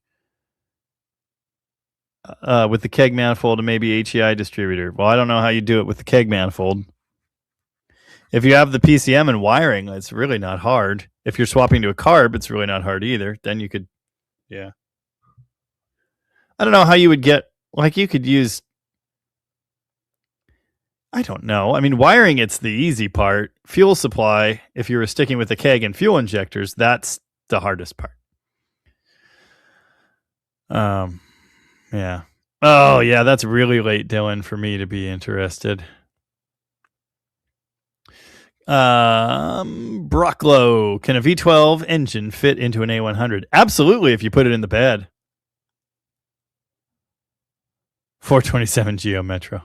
with the keg manifold and maybe HEI distributor? Well, I don't know how you do it with the keg manifold. If you have the PCM and wiring, it's really not hard. If you're swapping to a carb, it's really not hard either. Then you could, yeah. I don't know how you would get, like you could use, I don't know. I mean, wiring, it's the easy part. Fuel supply, if you were sticking with the keg and fuel injectors, that's the hardest part. Yeah. Oh, yeah, that's really late, Dylan, for me to be interested. Brocklow, can a V12 engine fit into an A100? Absolutely, if you put it in the bed. 427 Geo Metro.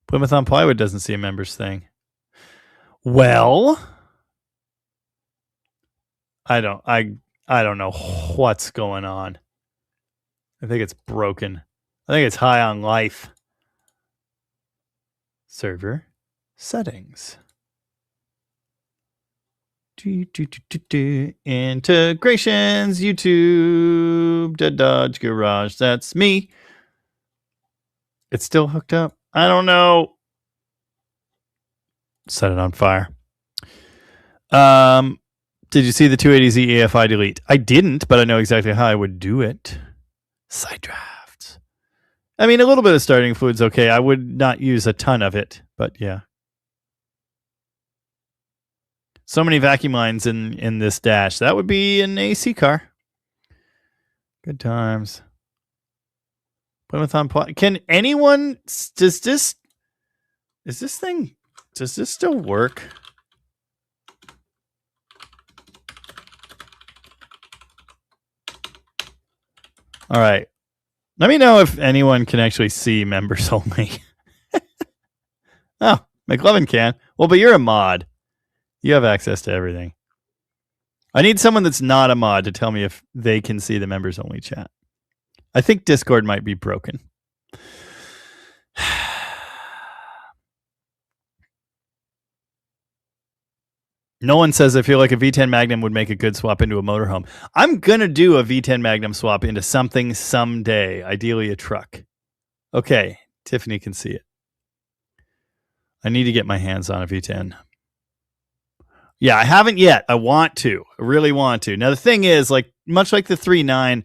Plymouth on Plywood doesn't see a members thing. Well, I don't know what's going on. I think it's broken. I think it's high on life. Server settings. Integrations, YouTube, Dead Dodge Garage. That's me. It's still hooked up. I don't know. Set it on fire. Did you see the 280Z AFI delete? I didn't, but I know exactly how I would do it. Side drafts. I mean, a little bit of starting fluid's okay. I would not use a ton of it, but yeah. So many vacuum lines in this dash. That would be an AC car. Good times. Plymouth on Can anyone... Does this still work? All right. Let me know if anyone can actually see members only. Oh, McLovin can. Well, but you're a mod. You have access to everything. I need someone that's not a mod to tell me if they can see the members only chat. I think Discord might be broken. No one says I feel like a V10 Magnum would make a good swap into a motorhome. I'm going to do a V10 Magnum swap into something someday, ideally a truck. Okay, Tiffany can see it. I need to get my hands on a V10. Yeah, I haven't yet. I want to. I really want to. Now, the thing is, like, much like the 3.9,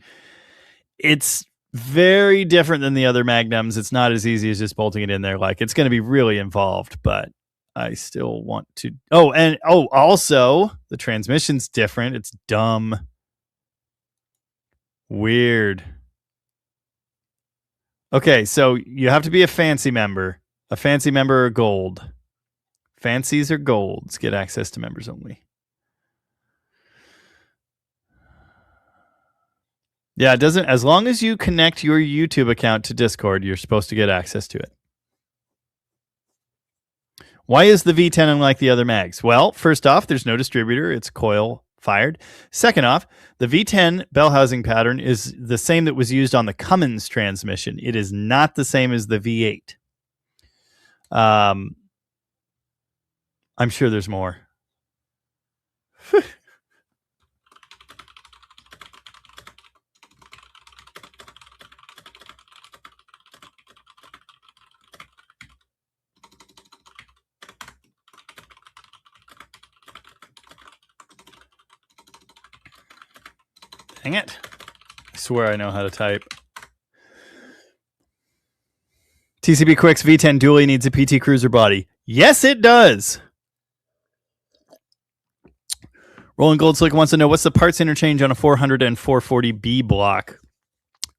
it's very different than the other Magnums. It's not as easy as just bolting it in there. Like, it's going to be really involved, but I still want to. Also, the transmission's different. It's dumb. Weird. Okay, so you have to be a fancy member or gold. Fancies or golds get access to members only. Yeah, it doesn't. As long as you connect your YouTube account to Discord, you're supposed to get access to it. Why is the V10 unlike the other mags? Well, first off, there's no distributor. It's coil fired. Second off, the V10 bell housing pattern is the same that was used on the Cummins transmission. It is not the same as the V8. I'm sure there's more. Dang it. I swear I know how to type. TCB Quick's V10 dually needs a PT Cruiser body. Yes, it does. Rolling Gold Slick wants to know what's the parts interchange on a 400 and 440B block.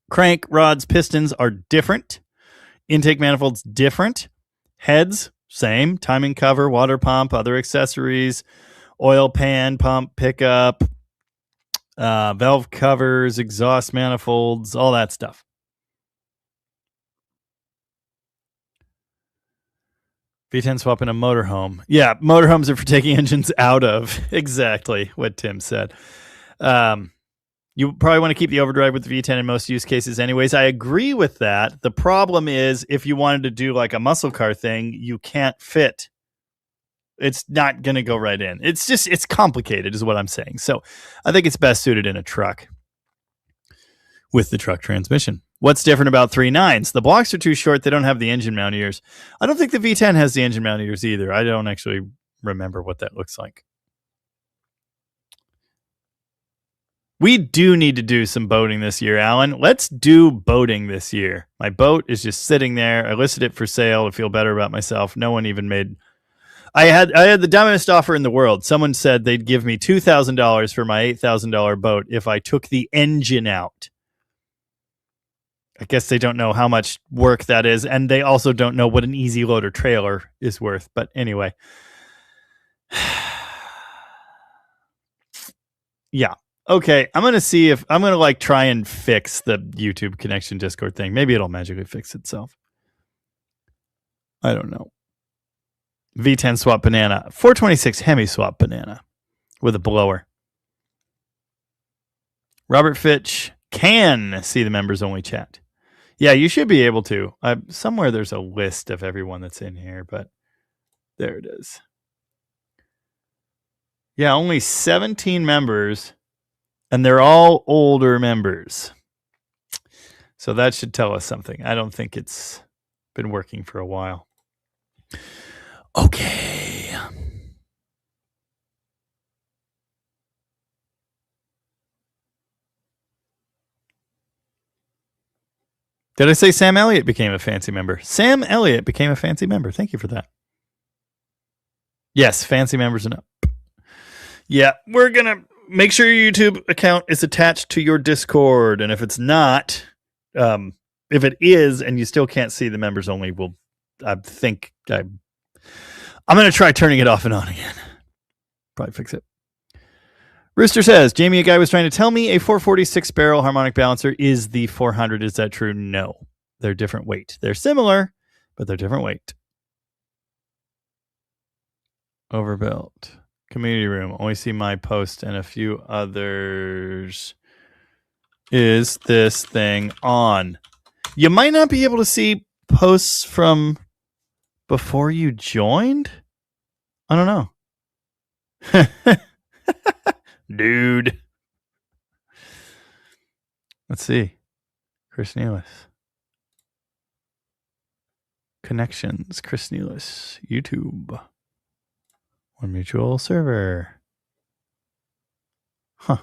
Crank, rods, pistons are different. Intake manifolds different. Heads, same. Timing cover, water pump, other accessories, oil pan, pump, pickup, valve covers, exhaust manifolds, all that stuff. V10 swap in a motorhome. Yeah, motorhomes are for taking engines out of. Exactly what Tim said. You probably want to keep the overdrive with the V10 in most use cases anyways. I agree with that. The problem is if you wanted to do like a muscle car thing, you can't fit. It's not going to go right in. It's complicated is what I'm saying. So I think it's best suited in a truck with the truck transmission. What's different about 3.9s? The blocks are too short. They don't have the engine mount ears. I don't think the V10 has the engine mount ears either. I don't actually remember what that looks like. We do need to do some boating this year, Alan. Let's do boating this year. My boat is just sitting there. I listed it for sale to feel better about myself. No one even made... I had the dumbest offer in the world. Someone said they'd give me $2,000 for my $8,000 boat if I took the engine out. I guess they don't know how much work that is, and they also don't know what an easy loader trailer is worth. But anyway. Yeah. Okay, I'm going to see if I'm going to like try and fix the YouTube connection Discord thing. Maybe it'll magically fix itself. I don't know. V10 swap banana. 426 Hemi swap banana with a blower. Robert Fitch can see the members only chat. Yeah, you should be able to. Somewhere there's a list of everyone that's in here, but there it is. Yeah, only 17 members, and they're all older members. So that should tell us something. I don't think it's been working for a while. Okay. Did I say Sam Elliott became a fancy member? Sam Elliott became a fancy member. Thank you for that. Yes, fancy members and up. Yeah, we're going to make sure your YouTube account is attached to your Discord. And if it's not, if it is and you still can't see the members only, I'm going to try turning it off and on again. Probably fix it. Rooster says, Jamie, a guy was trying to tell me a 446 barrel harmonic balancer is the 400. Is that true? No. They're different weight. They're similar, but they're different weight. Overbuilt. Community room. Only see my post and a few others. Is this thing on? You might not be able to see posts from before you joined? I don't know. Dude. Let's see. Chris Nealis. Connections. Chris Nealis. YouTube. One mutual server. Huh.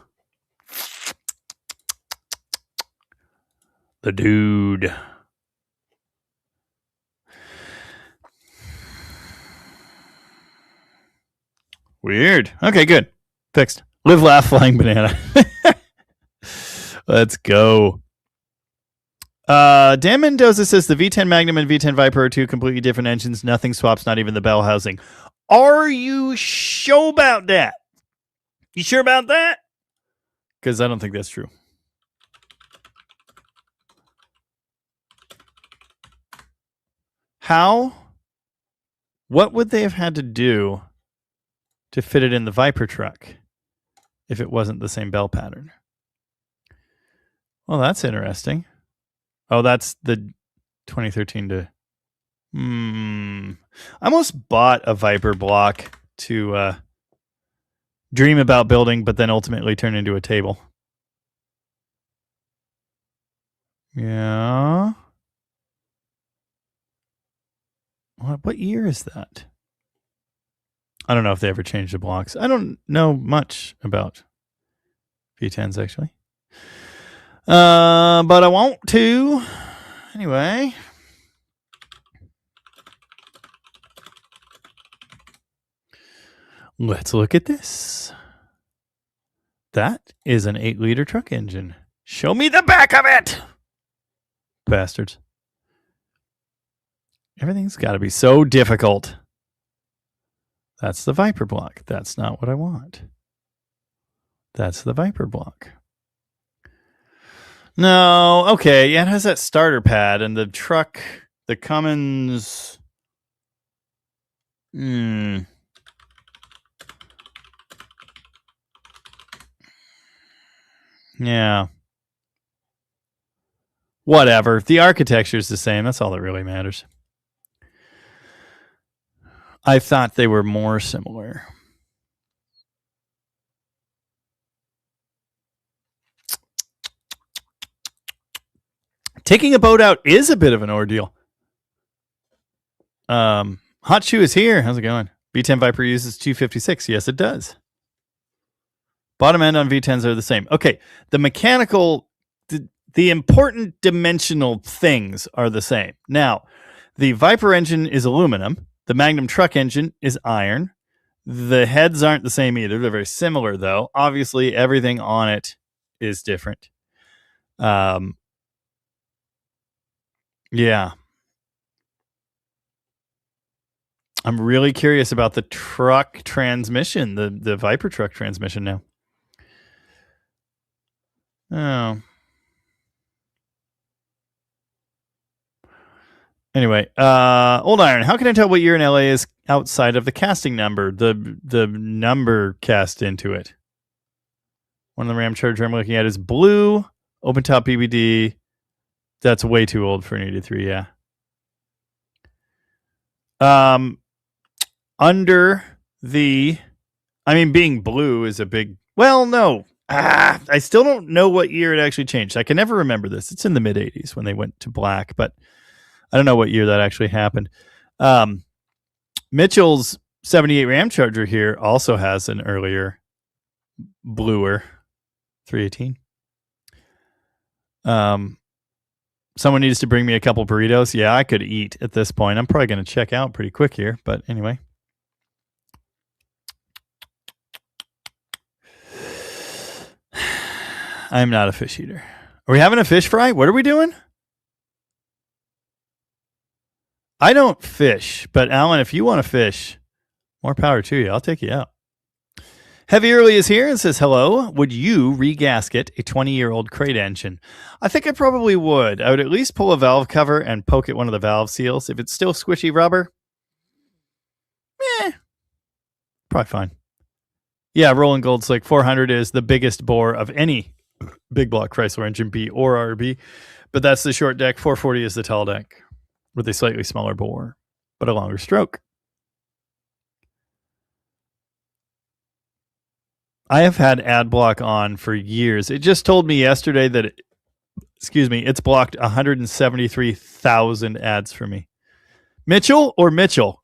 The dude. Weird. Okay, good. Fixed. Live, laugh, flying banana. Let's go. Dan Mendoza says the V10 Magnum and V10 Viper are two completely different engines. Nothing swaps, not even the bell housing. Are you sure about that? You sure about that? Because I don't think that's true. How? What would they have had to do to fit it in the Viper truck if it wasn't the same bell pattern? Well, that's interesting. Oh, that's the 2013 to... I almost bought a Viper block to dream about building, but then ultimately turn into a table. Yeah. What year is that? I don't know if they ever changed the blocks. I don't know much about V10s, actually. But I want to. Anyway. Let's look at this. That is an 8-liter truck engine. Show me the back of it! Bastards. Everything's got to be so difficult. That's the Viper block. That's not what I want. That's the Viper block. No, okay. Yeah, it has that starter pad and the truck, the Cummins. Yeah. Whatever. The architecture is the same. That's all that really matters. I thought they were more similar. Taking a boat out is a bit of an ordeal. Hot Shoe is here. How's it going? V10 Viper uses 256. Yes, it does. Bottom end on V10s are the same. Okay, the mechanical, the important dimensional things are the same. Now, the Viper engine is aluminum. The Magnum truck engine is iron. The heads aren't the same either. They're very similar, though. Obviously, everything on it is different. Yeah. I'm really curious about the truck transmission, the Viper truck transmission now. Oh. Anyway, Old Iron, how can I tell what year in LA is outside of the casting number? The number cast into it. One of the Ram Charger I'm looking at is blue, open top BBD. That's way too old for an 83, yeah. Under the, I mean, being blue is a big, well, no. I still don't know what year it actually changed. I can never remember this. It's in the mid-'80s when they went to black, but I don't know what year that actually happened. Mitchell's 78 Ram Charger here also has an earlier bluer 318. Someone needs to bring me a couple burritos. Yeah, I could eat at this point. I'm probably going to check out pretty quick here, but anyway. I'm not a fish eater. Are we having a fish fry? What are we doing? I don't fish, but Alan, if you want to fish, more power to you. I'll take you out. Heavy Early is here and says, hello. Would you regasket a 20-year-old crate engine? I think I probably would. I would at least pull a valve cover and poke at one of the valve seals. If it's still squishy rubber, probably fine. Yeah, Rolling Gold Slick 400 is the biggest bore of any big block Chrysler engine, B or RB, but that's the short deck. 440 is the tall deck with a slightly smaller bore, but a longer stroke. I have had ad block on for years. It just told me yesterday that, it's blocked 173,000 ads for me. Mitchell or Mitchell?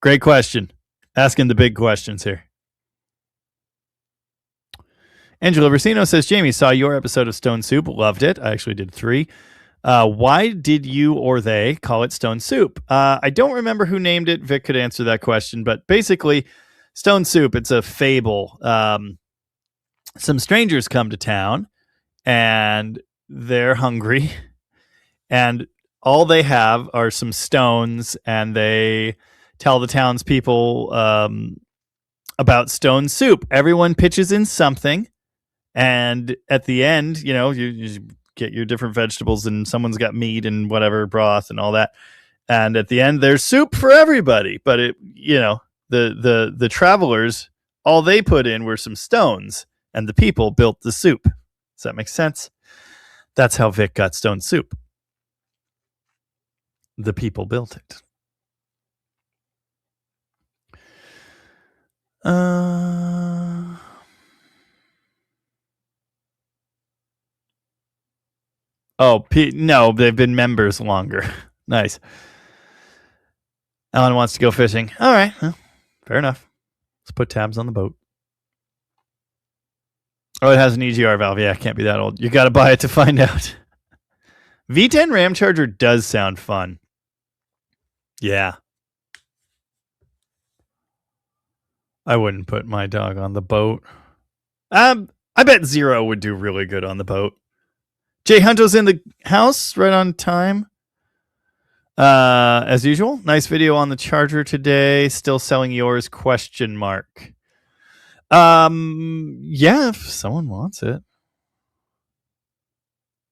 Great question. Asking the big questions here. Angela Versino says, Jamie, saw your episode of Stone Soup. Loved it. I actually did 3. Why did you or they call it Stone Soup? I don't remember who named it. Vic could answer that question. But basically, Stone Soup, it's a fable. Some strangers come to town, and they're hungry. And all they have are some stones, and they tell the townspeople about stone soup. Everyone pitches in something, and at the end, you get your different vegetables, and someone's got meat and whatever broth and all that. And at the end, there's soup for everybody. But the travelers, all they put in were some stones, and the people built the soup. Does that make sense? That's how Vic got stone soup. The people built it. No, they've been members longer. Nice. Alan wants to go fishing. All right. Well, fair enough. Let's put tabs on the boat. Oh, it has an EGR valve. Yeah, it can't be that old. You got to buy it to find out. V10 Ramcharger does sound fun. Yeah. I wouldn't put my dog on the boat. I bet Zero would do really good on the boat. Jay Hunto's in the house right on time. As usual, nice video on the charger today. Still selling yours? ? Yeah, if someone wants it.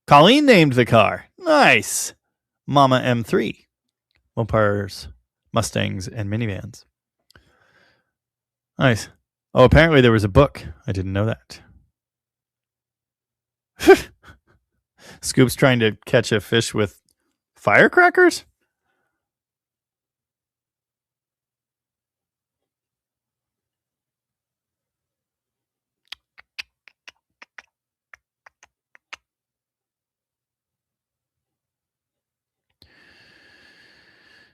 Colleen named the car. Nice. Mama M3. Mopars, Mustangs, and minivans. Nice. Oh, apparently there was a book. I didn't know that. Scoop's trying to catch a fish with firecrackers?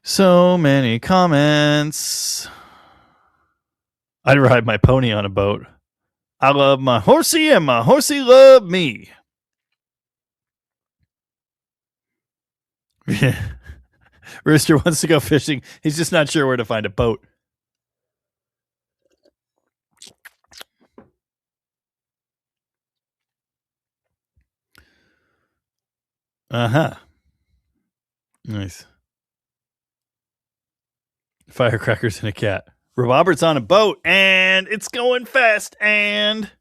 So many comments. I'd ride my pony on a boat. I love my horsey and my horsey love me. Rooster wants to go fishing. He's just not sure where to find a boat. Uh-huh. Nice. Firecrackers and a cat. Robert's on a boat, and it's going fast, and...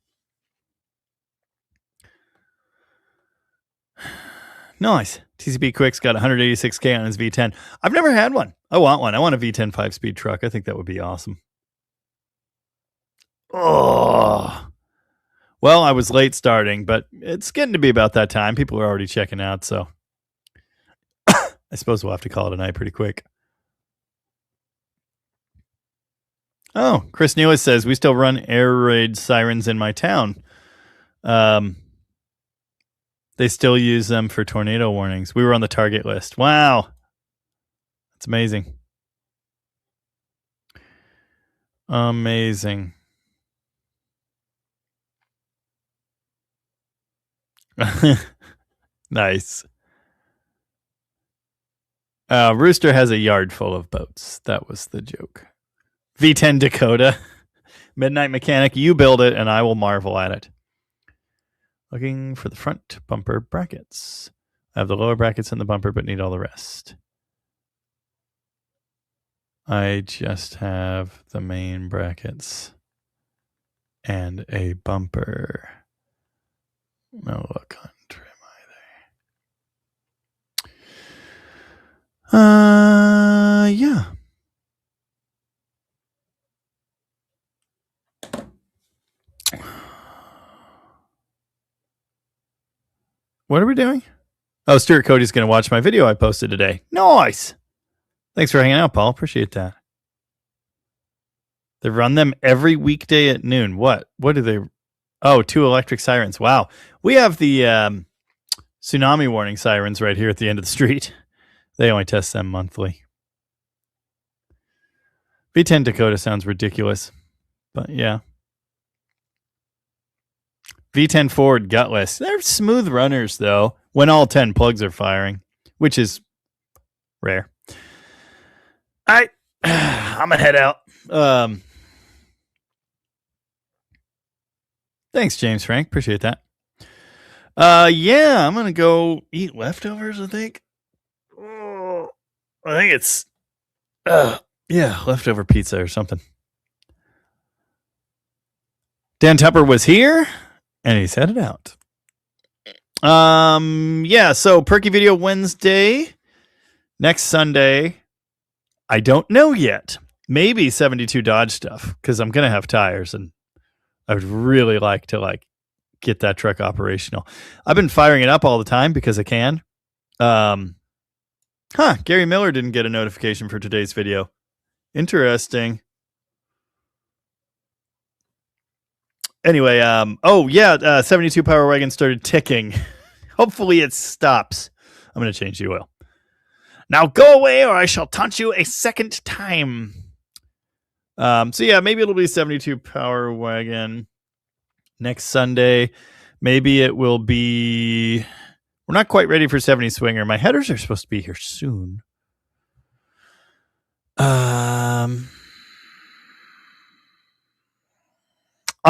Nice. TCP Quick's got 186K on his V10. I've never had one. I want one. I want a V10 5-speed truck. I think that would be awesome. Oh. Well, I was late starting, but it's getting to be about that time. People are already checking out, so... I suppose we'll have to call it a night pretty quick. Oh, Chris Newiss says, we still run air raid sirens in my town. They still use them for tornado warnings. We were on the target list. Wow. That's amazing. Amazing. Nice. Rooster has a yard full of boats. That was the joke. V10 Dakota. Midnight Mechanic, you build it and I will marvel at it. Looking for the front bumper brackets. I have the lower brackets in the bumper, but need all the rest. I just have the main brackets and a bumper. No look on trim either. Yeah. What are we doing? Oh, Stuart Cody's going to watch my video I posted today. Nice. Thanks for hanging out, Paul. Appreciate that. They run them every weekday at noon. What do they... Oh, 2 electric sirens. Wow. We have the tsunami warning sirens right here at the end of the street. They only test them monthly. V10 Dakota sounds ridiculous. But yeah. V10 Ford gutless. They're smooth runners, though, when all 10 plugs are firing, which is rare. I'm going to head out. Thanks, James Frank. Appreciate that. Yeah, I'm going to go eat leftovers, I think. I think it's Yeah, leftover pizza or something. Dan Tupper was here, and he's headed out. Yeah, so Perky Video Wednesday. Next Sunday, I don't know yet. Maybe 72 Dodge stuff, because I'm going to have tires, and I would really like to get that truck operational. I've been firing it up all the time because I can. Gary Miller didn't get a notification for today's video. Interesting. Anyway, 72 Power Wagon started ticking. Hopefully it stops. I'm going to change the oil. Now go away or I shall taunt you a second time. Maybe it'll be 72 Power Wagon next Sunday. Maybe it will be... We're not quite ready for 70 Swinger. My headers are supposed to be here soon. I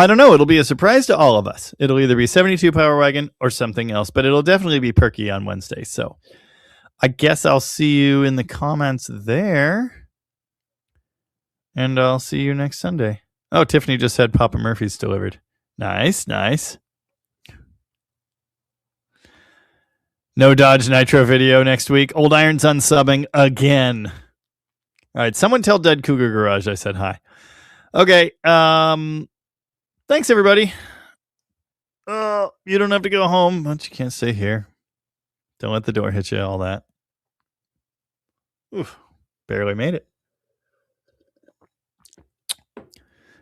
don't know. It'll be a surprise to all of us. It'll either be 72 Power Wagon or something else, but it'll definitely be Perky on Wednesday. So I guess I'll see you in the comments there. And I'll see you next Sunday. Oh, Tiffany just said Papa Murphy's delivered. Nice. No Dodge Nitro video next week. Old Iron's unsubbing again. All right, someone tell Dead Cougar Garage I said hi. Okay, thanks, everybody. You don't have to go home, but you can't stay here. Don't let the door hit you, all that. Oof, barely made it.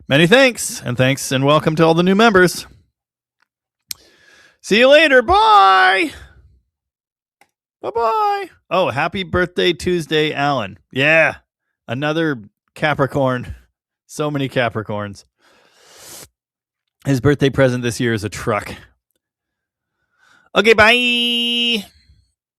Many thanks, and welcome to all the new members. See you later. Bye. Bye-bye. Oh, happy birthday Tuesday, Alan. Yeah, another Capricorn. So many Capricorns. His birthday present this year is a truck. Okay, bye.